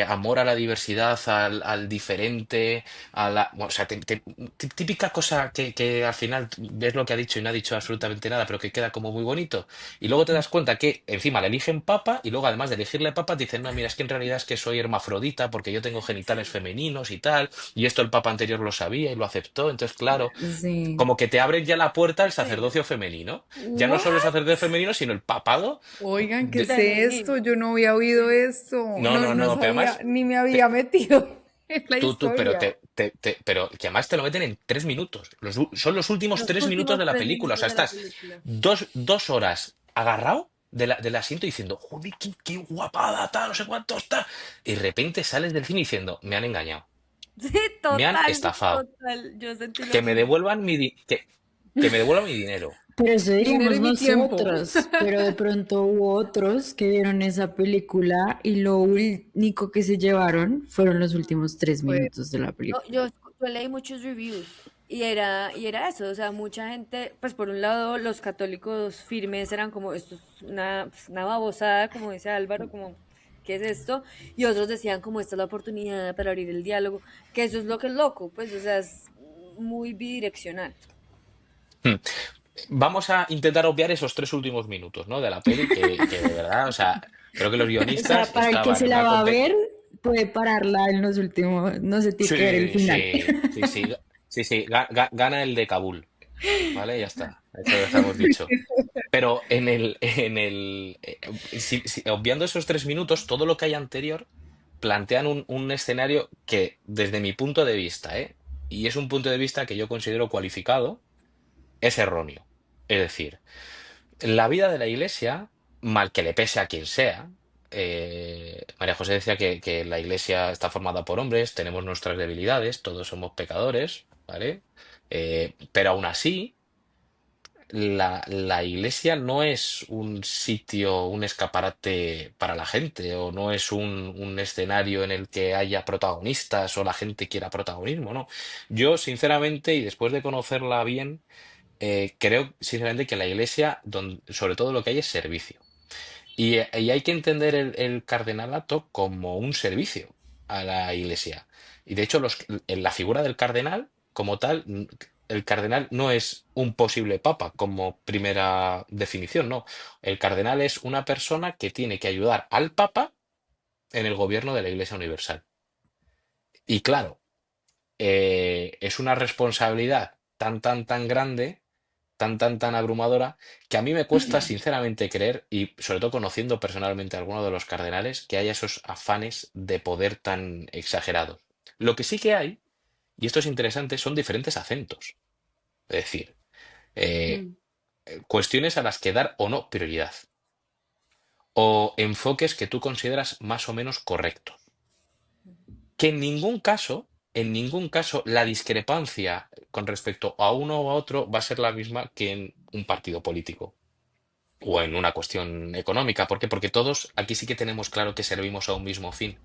amor a la diversidad, al diferente, bueno, o sea, típica cosa que al final ves lo que ha dicho y no ha dicho absolutamente nada, pero que queda como muy bonito. Y luego te das cuenta que encima le eligen papa y luego además de elegirle papa te dicen, no, mira, es que en realidad es que soy hermafrodita porque yo tengo genitales femeninos y tal, y esto el papa anterior lo sabía y lo aceptó. Entonces, claro, Sí. como que te abren ya la puerta al Sí. sacerdocio femenino. Ya no solo el ¿What? sacerdocio femenino, sino el papado. Oigan, ¿qué es de- esto? Femenino. Yo no había oído esto. No, No, no, no no, pero sabía, además, ni me te- había metido en la pero historia. pero que además te lo meten en 3 minutos. Son los últimos Los 3 minutos últimos de la tres película. O sea, minutos de la estás película. 2 horas agarrado del asiento diciendo, joder, qué guapada, tal, no sé cuánto está. Y de repente sales del cine diciendo, me han engañado, Sí, me han total, estafado, total. Yo sentí lo que me mismo. devuelvan que me devuelvan mi dinero. Pero eso Mi dinero diríamos y mi tiempo. nosotros, pero de pronto hubo otros que vieron esa película y lo único que se llevaron fueron los últimos tres Pues, minutos de la No, película. yo leí muchos reviews y era eso, o sea, mucha gente, pues por un lado los católicos firmes eran como, esto es una babosada, como dice Álvaro, como, ¿qué es esto? Y otros decían como, esta es la oportunidad para abrir el diálogo, que eso es lo que es loco, pues, o sea, es muy bidireccional. Hmm. Vamos a intentar obviar esos 3 últimos minutos, ¿no? De la peli, que de verdad, o sea, creo que los O sea, guionistas para el que estaban se en la una va a ver, puede pararla en los últimos, no se tiene que ver el Sí, final. sí, sí, sí, sí, sí, gana el de Kabul, ¿vale? Ya está, eso ya estamos dicho. Pero obviando esos 3 minutos, todo lo que hay anterior plantean un escenario que, desde mi punto de vista, y es un punto de vista que yo considero cualificado, es erróneo. Es decir, la vida de la iglesia, mal que le pese a quien sea, María José decía que la iglesia está formada por hombres, tenemos nuestras debilidades, todos somos pecadores, ¿vale? Pero aún así, la iglesia no es un sitio, un escaparate para la gente, o no es un escenario en el que haya protagonistas o la gente quiera protagonismo, ¿no? Yo, sinceramente, y después de conocerla bien, creo sinceramente que la iglesia, sobre todo lo que hay es servicio. Y hay que entender el cardenalato como un servicio a la iglesia. Y de hecho, en la figura del cardenal, como tal, el cardenal no es un posible papa como primera definición, no. El cardenal es una persona que tiene que ayudar al papa en el gobierno de la Iglesia Universal. Y claro, es una responsabilidad tan grande, tan abrumadora, que a mí me cuesta sinceramente creer, y sobre todo conociendo personalmente a algunos de los cardenales, que haya esos afanes de poder tan exagerados. Lo que sí que hay, y esto es interesante, son diferentes acentos. Es decir, eh, Mm. cuestiones a las que dar o no prioridad, o enfoques que tú consideras más o menos correctos. Que en ningún caso, la discrepancia con respecto a uno o a otro va a ser la misma que en un partido político o en una cuestión económica. ¿Por qué? Porque todos aquí sí que tenemos claro que servimos a un mismo fin,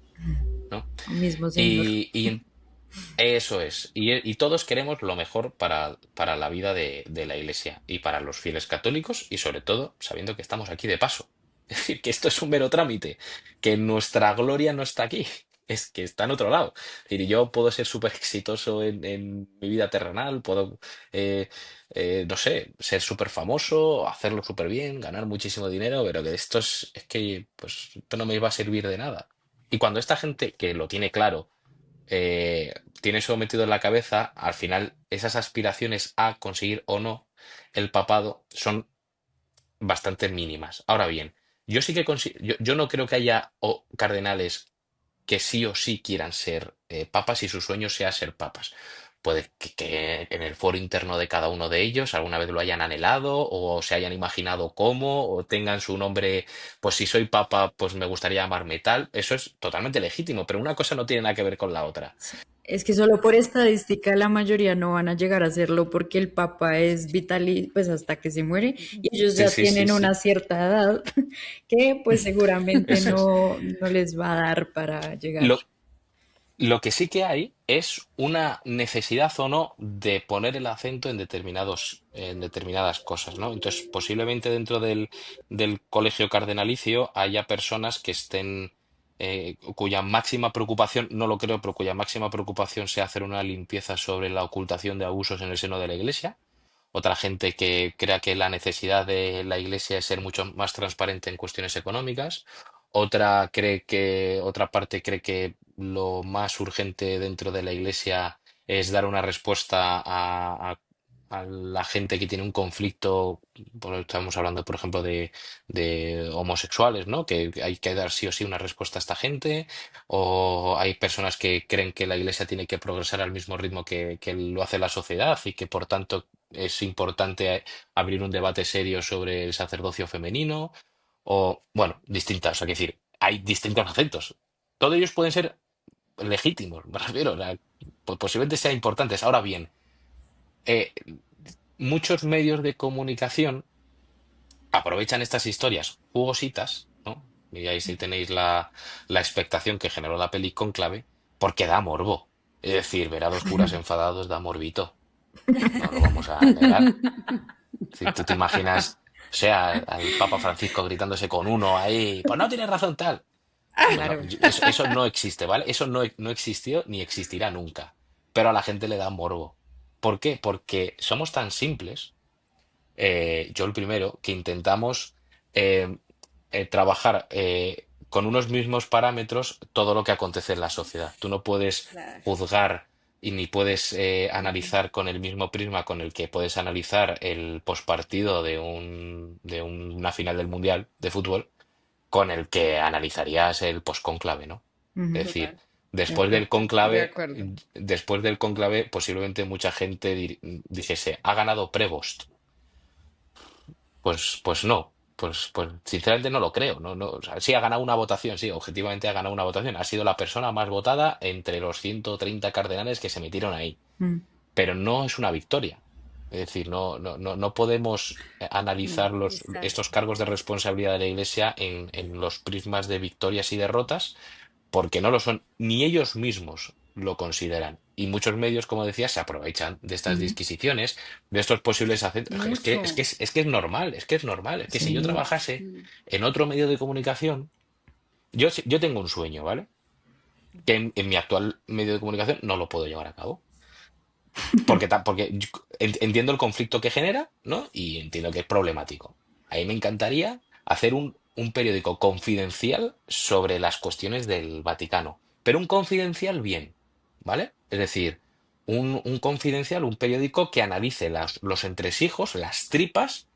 ¿no? Mismo señor. Y eso es. Y todos queremos lo mejor para la vida de la Iglesia y para los fieles católicos y sobre todo sabiendo que estamos aquí de paso. Es decir, que esto es un mero trámite, que nuestra gloria no está aquí, es que está en otro lado. Es decir, yo puedo ser súper exitoso en mi vida terrenal, puedo, eh, no sé, ser súper famoso, hacerlo súper bien, ganar muchísimo dinero, pero que esto es que pues esto no me va a servir de nada. Y cuando esta gente que lo tiene claro, tiene eso metido en la cabeza, al final esas aspiraciones a conseguir o no el papado son bastante mínimas. Ahora bien, yo no creo que haya cardenales que sí o sí quieran ser papas y su sueño sea ser papas. Puede que en el foro interno de cada uno de ellos alguna vez lo hayan anhelado o se hayan imaginado cómo o tengan su nombre, pues si soy papa, pues me gustaría llamarme tal. Eso es totalmente legítimo, pero una cosa no tiene nada que ver con la otra. Es que solo por estadística la mayoría no van a llegar a hacerlo porque el papa es vital pues hasta que se muere y ellos Sí, ya sí, sí, tienen una sí. cierta edad que pues seguramente Eso es. no les va a dar para llegar. Lo, Lo que sí que hay es una necesidad o no de poner el acento en determinadas cosas, ¿no? Entonces, posiblemente dentro del colegio cardenalicio haya personas que estén, cuya máxima preocupación, no lo creo, pero cuya máxima preocupación sea hacer una limpieza sobre la ocultación de abusos en el seno de la Iglesia. Otra gente que crea que la necesidad de la Iglesia es ser mucho más transparente en cuestiones económicas. Otra parte cree que lo más urgente dentro de la Iglesia es dar una respuesta a la gente que tiene un conflicto. Estamos hablando, por ejemplo, de homosexuales, ¿no? Que hay que dar sí o sí una respuesta a esta gente. O hay personas que creen que la Iglesia tiene que progresar al mismo ritmo que lo hace la sociedad y que por tanto es importante abrir un debate serio sobre el sacerdocio femenino o, bueno, distintas, es decir, hay distintos acentos. Todos ellos pueden ser legítimos, me refiero, o sea, posiblemente sean importantes. Ahora bien, eh, muchos medios de comunicación aprovechan estas historias jugositas, ¿no? Y ahí sí tenéis la expectación que generó la peli Cónclave, porque da morbo. Es decir, ver a dos curas enfadados da morbito. No lo vamos a negar. Si tú te imaginas, o sea, al Papa Francisco gritándose con uno ahí, pues no tienes razón tal. No, Claro. eso no existe, ¿vale? Eso no existió ni existirá nunca. Pero a la gente le da morbo. ¿Por qué? Porque somos tan simples, yo el primero, que intentamos eh, trabajar con unos mismos parámetros todo lo que acontece en la sociedad. Tú no puedes Claro. juzgar y ni puedes analizar con el mismo prisma con el que puedes analizar el pospartido de una final del Mundial de fútbol con el que analizarías el postcónclave, ¿no? Es Ujú, decir, Total. de después del acuerdo. De cónclave, acuerdo. después del cónclave, posiblemente mucha gente dijese, ha ganado Prevost. Pues no, pues sinceramente no lo creo. No, no, o sea, sí ha ganado una votación, sí, objetivamente ha ganado una votación. Ha sido la persona más votada entre los 130 cardenales que se metieron ahí. Mm. Pero no es una victoria. Es decir, no podemos Mm. analizar estos Exacto. cargos de responsabilidad de la Iglesia en los prismas de victorias y derrotas, porque no lo son, ni ellos mismos lo consideran. Y muchos medios, como decía, se aprovechan de estas Ujú. disquisiciones, de estos posibles acentos. Mucho. Es que es normal, es que es normal. Es que si yo Sí. trabajase Mm. en otro medio de comunicación, yo tengo un sueño, ¿vale? Que en mi actual medio de comunicación no lo puedo llevar a cabo. Porque entiendo el conflicto que genera, ¿no? Y entiendo que es problemático. A mí me encantaría hacer un periódico confidencial sobre las cuestiones del Vaticano, pero un confidencial bien, ¿vale? Es decir, un confidencial, un periódico que analice los entresijos, las tripas,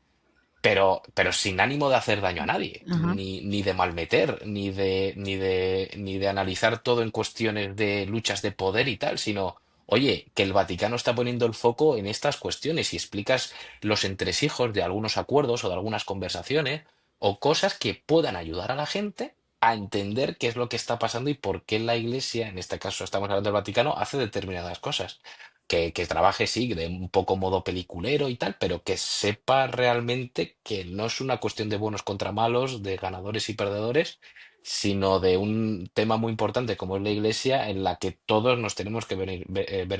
pero sin ánimo de hacer daño a nadie, Ajá. ni de malmeter, ni de analizar todo en cuestiones de luchas de poder y tal, sino, oye, que el Vaticano está poniendo el foco en estas cuestiones y explicas los entresijos de algunos acuerdos o de algunas conversaciones o cosas que puedan ayudar a la gente a entender qué es lo que está pasando y por qué la Iglesia, en este caso estamos hablando del Vaticano, hace determinadas cosas que trabaje, sí, de un poco modo peliculero y tal, pero que sepa realmente que no es una cuestión de buenos contra malos, de ganadores y perdedores, sino de un tema muy importante como es la Iglesia, en la que todos nos tenemos que ver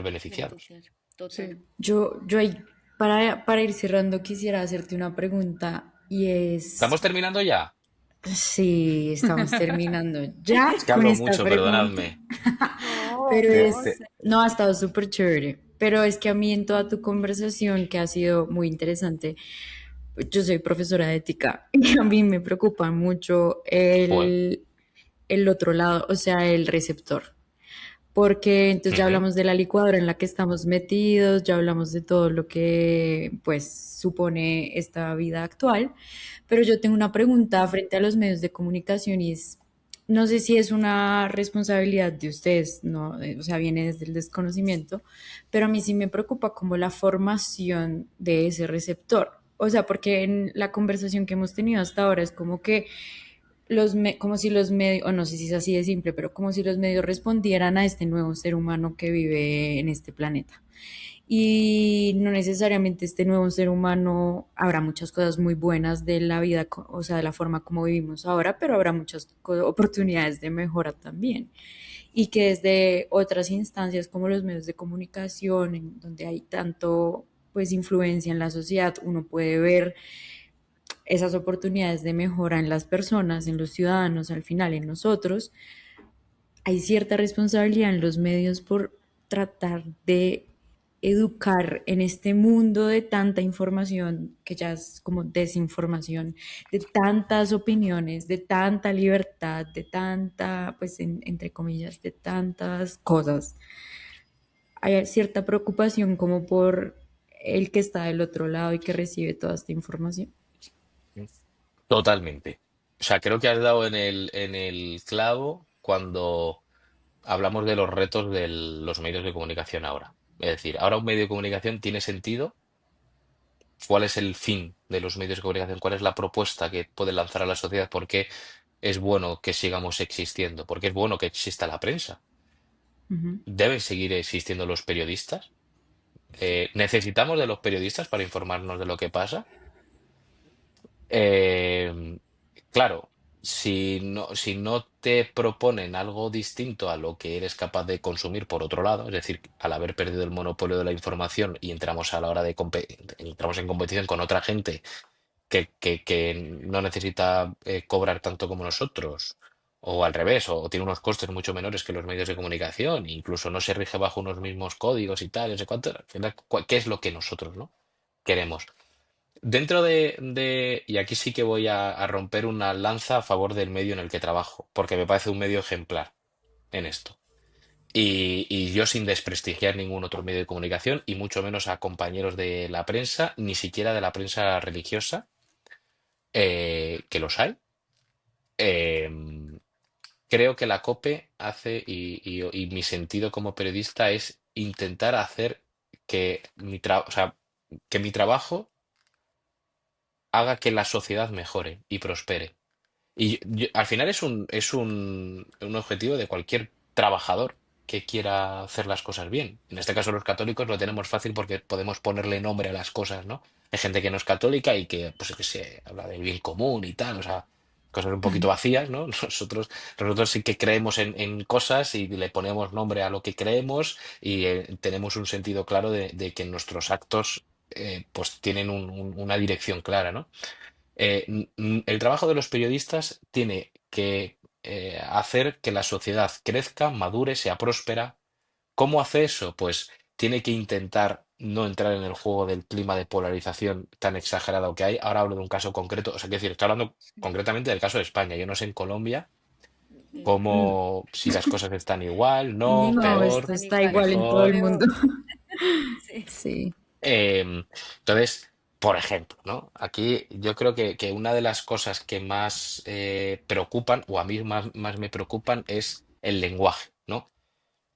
beneficiados. Beneficiar. Total. Sí. Yo ahí, para ir cerrando, quisiera hacerte una pregunta y es, ¿Estamos terminando ya? sí, estamos terminando ya Es que con hablo esta mucho, pregunta, perdonadme. No, pero Te- no, es, te- no, ha estado súper chévere, pero es que a mí en toda tu conversación, que ha sido muy interesante, yo soy profesora de ética y a mí me preocupa mucho Joder. el otro lado, o sea, el receptor. Porque entonces ya Ujú. hablamos de la licuadora en la que estamos metidos, ya hablamos de todo lo que pues supone esta vida actual, pero yo tengo una pregunta frente a los medios de comunicación y es, no sé si es una responsabilidad de ustedes, no, o sea, viene desde el desconocimiento, pero a mí sí me preocupa como la formación de ese receptor. O sea, porque en la conversación que hemos tenido hasta ahora es como que como si los medios, o no sé si es así de simple, pero como si los medios respondieran a este nuevo ser humano que vive en este planeta. Y no necesariamente este nuevo ser humano, habrá muchas cosas muy buenas de la vida, o sea, de la forma como vivimos ahora, pero habrá muchas oportunidades de mejora también. Y que desde otras instancias como los medios de comunicación, en donde hay tanto pues influencia en la sociedad, uno puede ver esas oportunidades de mejora en las personas, en los ciudadanos, al final en nosotros, hay cierta responsabilidad en los medios por tratar de educar en este mundo de tanta información, que ya es como desinformación, de tantas opiniones, de tanta libertad, de tanta, pues entre comillas, de tantas cosas. Hay cierta preocupación como por el que está del otro lado y que recibe toda esta información. Totalmente. O sea, creo que has dado en el clavo cuando hablamos de los retos de los medios de comunicación ahora. Es decir, ahora un medio de comunicación tiene sentido. ¿Cuál es el fin de los medios de comunicación? ¿Cuál es la propuesta que puede lanzar a la sociedad? ¿Por qué es bueno que sigamos existiendo? ¿Por qué es bueno que exista la prensa? Ujú. ¿Deben seguir existiendo los periodistas? ¿Necesitamos de los periodistas para informarnos de lo que pasa? Eh, claro, si no te proponen algo distinto a lo que eres capaz de consumir por otro lado, es decir, al haber perdido el monopolio de la información y entramos a la hora de entramos en competición con otra gente que no necesita cobrar tanto como nosotros, o al revés, o tiene unos costes mucho menores que los medios de comunicación, e incluso no se rige bajo unos mismos códigos y tal, no sé cuánto, al final, ¿qué es lo que nosotros, ¿no? queremos? Dentro y aquí sí que voy a romper una lanza a favor del medio en el que trabajo, porque me parece un medio ejemplar en esto. Y yo sin desprestigiar ningún otro medio de comunicación, y mucho menos a compañeros de la prensa, ni siquiera de la prensa religiosa, que los hay. eh, Creo que la COPE hace, y mi sentido como periodista es intentar hacer o sea, que mi trabajo haga que la sociedad mejore y prospere. Y al final es un objetivo de cualquier trabajador que quiera hacer las cosas bien. En este caso los católicos lo tenemos fácil porque podemos ponerle nombre a las cosas, ¿no? Hay gente que no es católica y pues que se habla del bien común y tal, o sea, cosas un poquito vacías, ¿no? Nosotros sí que creemos en cosas y le ponemos nombre a lo que creemos y tenemos un sentido claro de que nuestros actos pues tienen una dirección clara, ¿no? El trabajo de los periodistas tiene que hacer que la sociedad crezca, madure, sea próspera. ¿Cómo hace eso? Pues tiene que intentar no entrar en el juego del clima de polarización tan exagerado que hay. Ahora hablo de un caso concreto, o sea, quiero decir, estoy hablando concretamente del caso de España. Yo no sé en Colombia Mm, cómo, si las cosas están igual, no, No, Igual, esto peor, están está igual, igual en o todo mejor. el peor. mundo. Sí. Sí. Entonces, por ejemplo, ¿no? Aquí yo creo que una de las cosas que más preocupan, o a mí más me preocupan, es el lenguaje, ¿no?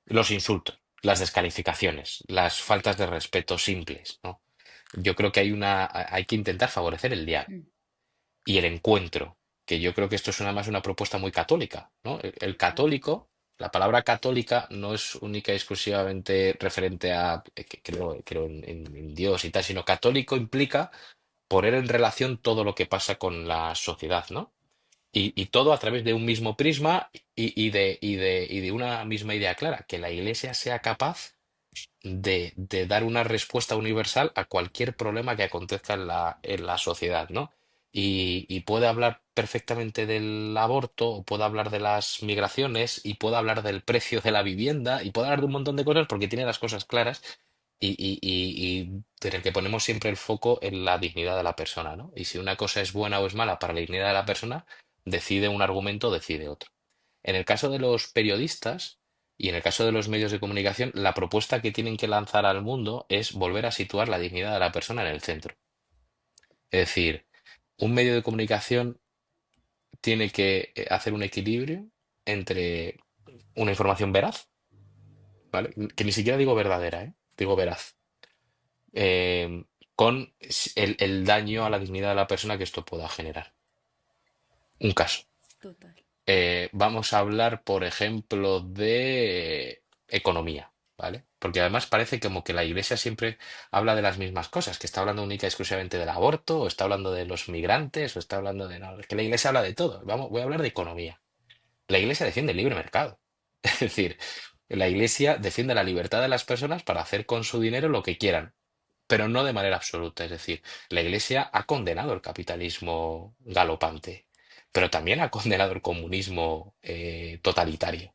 Los insultos, las descalificaciones, las faltas de respeto simples, ¿no? Yo creo que hay que intentar favorecer el diálogo y el encuentro, que yo creo que esto es más una propuesta muy católica, ¿no? El católico, la palabra católica no es única y exclusivamente referente a que creo en Dios y tal, sino católico implica poner en relación todo lo que pasa con la sociedad, ¿no? Y todo a través de un mismo prisma y de una misma idea clara, que la Iglesia sea capaz de dar una respuesta universal a cualquier problema que acontezca en la sociedad, ¿no? Y puede hablar perfectamente del aborto, o puede hablar de las migraciones, y puede hablar del precio de la vivienda, y puede hablar de un montón de cosas porque tiene las cosas claras y en el que ponemos siempre el foco en la dignidad de la persona, ¿no? Y si una cosa es buena o es mala para la dignidad de la persona, decide un argumento o decide otro. En el caso de los periodistas y en el caso de los medios de comunicación, la propuesta que tienen que lanzar al mundo es volver a situar la dignidad de la persona en el centro. Es decir, un medio de comunicación tiene que hacer un equilibrio entre una información veraz, ¿vale? Que ni siquiera digo verdadera, ¿eh? Digo veraz, eh, con el daño a la dignidad de la persona que esto pueda generar. Un caso. Total. Vamos a hablar, por ejemplo, de economía, ¿vale? Porque además parece como que la Iglesia siempre habla de las mismas cosas, que está hablando única y exclusivamente del aborto, o está hablando de los migrantes, o está hablando de... No, es que la Iglesia habla de todo. Voy a hablar de economía. La Iglesia defiende el libre mercado. Es decir, la Iglesia defiende la libertad de las personas para hacer con su dinero lo que quieran, pero no de manera absoluta. Es decir, la Iglesia ha condenado el capitalismo galopante, pero también ha condenado el comunismo totalitario.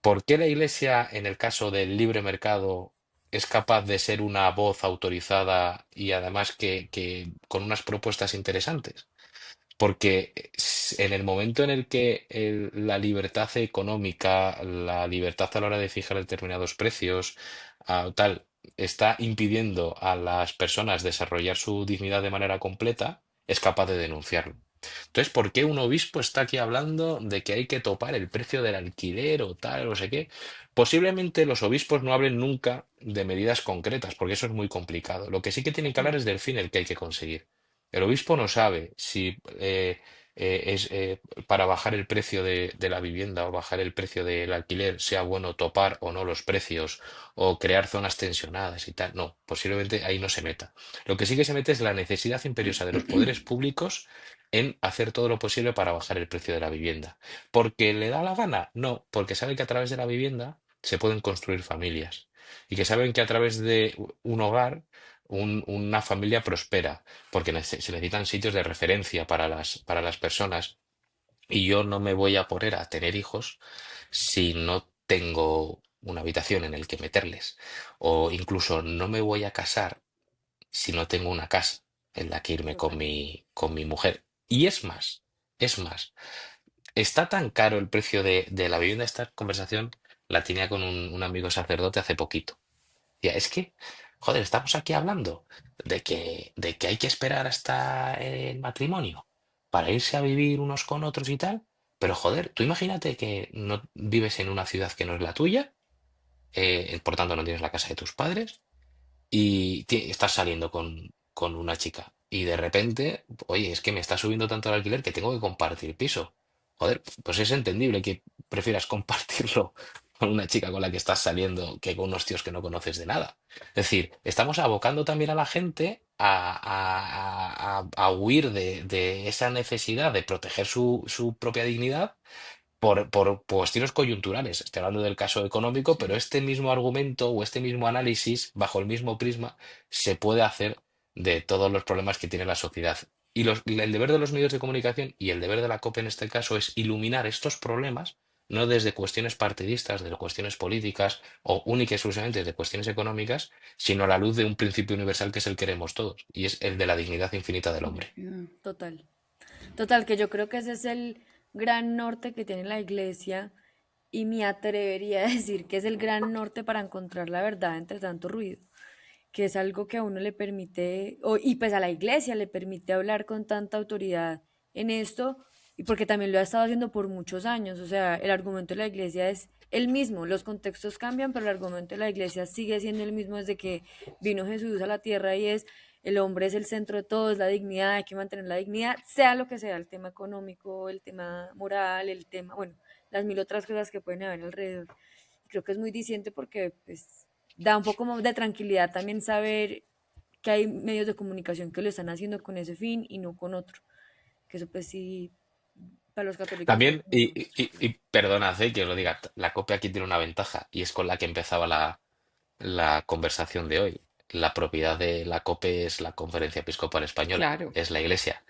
¿Por qué la Iglesia, en el caso del libre mercado, es capaz de ser una voz autorizada y además que con unas propuestas interesantes? Porque en el momento en el que la libertad económica, la libertad a la hora de fijar determinados precios, tal, está impidiendo a las personas desarrollar su dignidad de manera completa, es capaz de denunciarlo. Entonces, ¿por qué un obispo está aquí hablando de que hay que topar el precio del alquiler o tal, o no sé qué? Posiblemente los obispos no hablen nunca de medidas concretas, porque eso es muy complicado. Lo que sí que tienen que hablar Mm. es del fin el que hay que conseguir. El obispo no sabe si es para bajar el precio de la vivienda o bajar el precio del alquiler sea bueno topar o no los precios o crear zonas tensionadas y tal. No, posiblemente ahí no se meta. Lo que sí que se mete es la necesidad imperiosa de los poderes públicos en hacer todo lo posible para bajar el precio de la vivienda. ¿Porque le da la gana? No, porque sabe que a través de la vivienda se pueden construir familias y que saben que a través de un hogar una familia prospera porque se necesitan sitios de referencia para las personas y yo no me voy a poner a tener hijos si no tengo una habitación en el que meterles o incluso no me voy a casar si no tengo una casa en la que irme Total. con mi mujer. Y es más, está tan caro el precio de la vivienda. Esta conversación la tenía con un amigo sacerdote hace poquito. Ya, es que, joder, estamos aquí hablando de que hay que esperar hasta el matrimonio para irse a vivir unos con otros y tal. Pero joder, tú imagínate que no vives en una ciudad que no es la tuya, por tanto no tienes la casa de tus padres, y estás saliendo con una chica. Y de repente, oye, es que me está subiendo tanto el alquiler que tengo que compartir piso. Joder, pues es entendible que prefieras compartirlo con una chica con la que estás saliendo que con unos tíos que no conoces de nada. Es decir, estamos abocando también a la gente a huir de esa necesidad de proteger su propia dignidad por cuestiones coyunturales. Estoy hablando del caso económico, pero Sí. este mismo argumento o este mismo análisis, bajo el mismo prisma, se puede hacer de todos los problemas que tiene la sociedad. Y el deber de los medios de comunicación y el deber de la COPE en este caso es iluminar estos problemas, no desde cuestiones partidistas, desde cuestiones políticas o única y exclusivamente desde cuestiones económicas, sino a la luz de un principio universal que es el que queremos todos, y es el de la dignidad infinita del hombre. Total. Total, que yo creo que ese es el gran norte que tiene la iglesia y me atrevería a decir que es el gran norte para encontrar la verdad entre tanto ruido, que es algo que a uno le permite, y pues a la iglesia le permite hablar con tanta autoridad en esto, y porque también lo ha estado haciendo por muchos años, o sea, el argumento de la iglesia es el mismo, los contextos cambian, pero el argumento de la iglesia sigue siendo el mismo desde que vino Jesús a la tierra y es el hombre es el centro de todo, es la dignidad, hay que mantener la dignidad, sea lo que sea, el tema económico, el tema moral, el tema, bueno, las mil otras cosas que pueden haber alrededor. Creo que es muy diciente porque pues da un poco de tranquilidad también saber que hay medios de comunicación que lo están haciendo con ese fin y no con otro. Que eso pues sí, para los católicos pues También, es mucho más claro. y perdonad que os lo diga, la COPE aquí tiene una ventaja y es con la que empezaba la conversación de hoy. La propiedad de la COPE es la Conferencia Episcopal Española, Claro. es la Iglesia.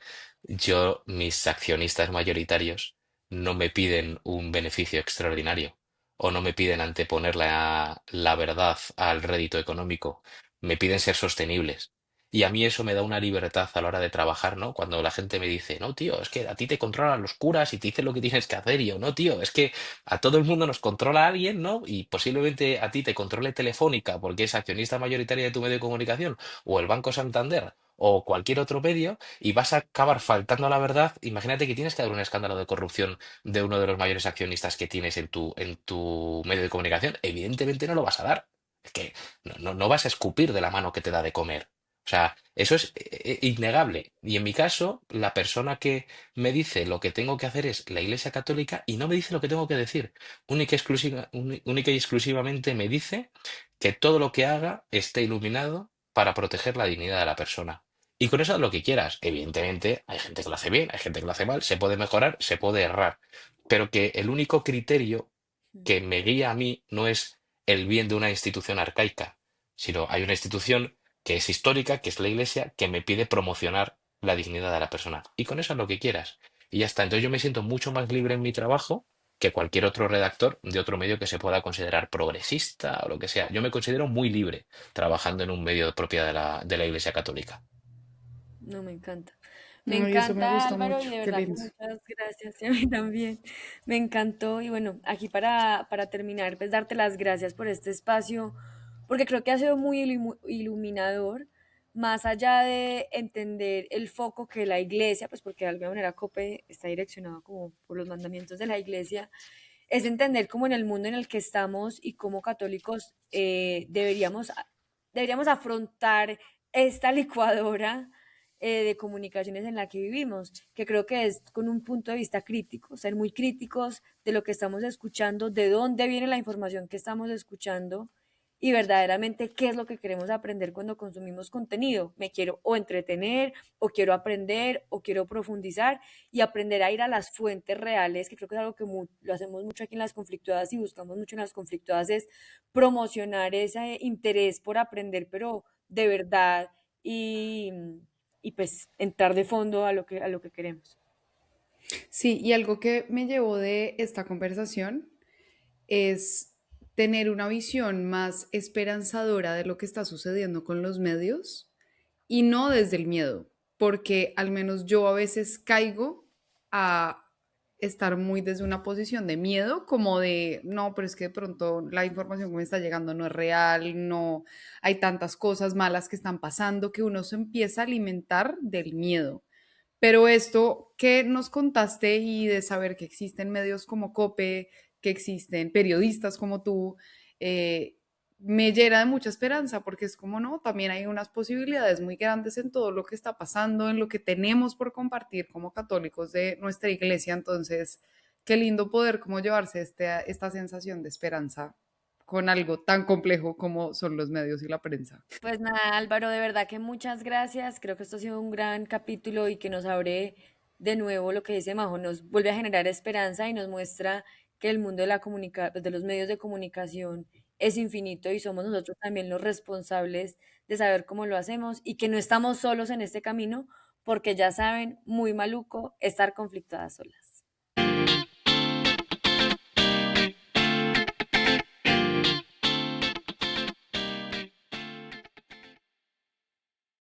Mis accionistas mayoritarios no me piden un beneficio extraordinario o no me piden anteponer la verdad al rédito económico, me piden ser sostenibles. Y a mí eso me da una libertad a la hora de trabajar, ¿no? Cuando la gente me dice, no, tío, es que a ti te controlan los curas y te dicen lo que tienes que hacer. Y yo, no, tío, es que a todo el mundo nos controla alguien, ¿no? Y posiblemente a ti te controle Telefónica porque es accionista mayoritaria de tu medio de comunicación, o el Banco Santander, o cualquier otro medio, y vas a acabar faltando a la verdad. Imagínate que tienes que dar un escándalo de corrupción de uno de los mayores accionistas que tienes en tu medio de comunicación. Evidentemente no lo vas a dar. Es que no vas a escupir de la mano que te da de comer. O sea, eso es innegable. Y en mi caso, la persona que me dice lo que tengo que hacer es la Iglesia Católica y no me dice lo que tengo que decir. Única y exclusivamente me dice que todo lo que haga esté iluminado para proteger la dignidad de la persona. Y con eso haz lo que quieras. Evidentemente, hay gente que lo hace bien, hay gente que lo hace mal, se puede mejorar, se puede errar. Pero que el único criterio que me guía a mí no es el bien de una institución arcaica, sino hay una institución que es histórica, que es la Iglesia, que me pide promocionar la dignidad de la persona. Y con eso haz lo que quieras. Y ya está. Entonces yo me siento mucho más libre en mi trabajo que cualquier otro redactor de otro medio que se pueda considerar progresista o lo que sea. Yo me considero muy libre trabajando en un medio de propiedad de la Iglesia Católica. No, me encanta. Me No, y eso me encanta, gusta Álvaro, y mucho. de Qué verdad que lindo. muchas gracias. Y a mí también. Me encantó. Y bueno, aquí para terminar, pues darte las gracias por este espacio, porque creo que ha sido muy iluminador, más allá de entender el foco que la iglesia, pues porque de alguna manera COPE está direccionado como por los mandamientos de la iglesia, es entender cómo en el mundo en el que estamos y como católicos deberíamos afrontar esta licuadora de comunicaciones en la que vivimos, que creo que es con un punto de vista crítico, ser muy críticos de lo que estamos escuchando, de dónde viene la información que estamos escuchando y verdaderamente qué es lo que queremos aprender cuando consumimos contenido. Me quiero o entretener, o quiero aprender, o quiero profundizar y aprender a ir a las fuentes reales, que creo que es algo que lo hacemos mucho aquí en las conflictuadas y buscamos mucho en las conflictuadas, es promocionar ese interés por aprender, pero de verdad, y, y pues entrar de fondo a lo que queremos. Sí, y algo que me llevó de esta conversación es tener una visión más esperanzadora de lo que está sucediendo con los medios y no desde el miedo, porque al menos yo a veces caigo a estar muy desde una posición de miedo, como de, no, pero es que de pronto la información que me está llegando no es real, no hay tantas cosas malas que están pasando, que uno se empieza a alimentar del miedo. Pero esto que nos contaste y de saber que existen medios como COPE, que existen periodistas como tú, eh, me llena de mucha esperanza porque es como, no, también hay unas posibilidades muy grandes en todo lo que está pasando, en lo que tenemos por compartir como católicos de nuestra iglesia. Entonces, qué lindo poder como llevarse esta sensación de esperanza con algo tan complejo como son los medios y la prensa. Pues nada, Álvaro, de verdad que muchas gracias. Creo que esto ha sido un gran capítulo y que nos abre de nuevo lo que dice Majo, nos vuelve a generar esperanza y nos muestra que el mundo de de los medios de comunicación es infinito y somos nosotros también los responsables de saber cómo lo hacemos y que no estamos solos en este camino, porque ya saben, muy maluco estar conflictadas solas.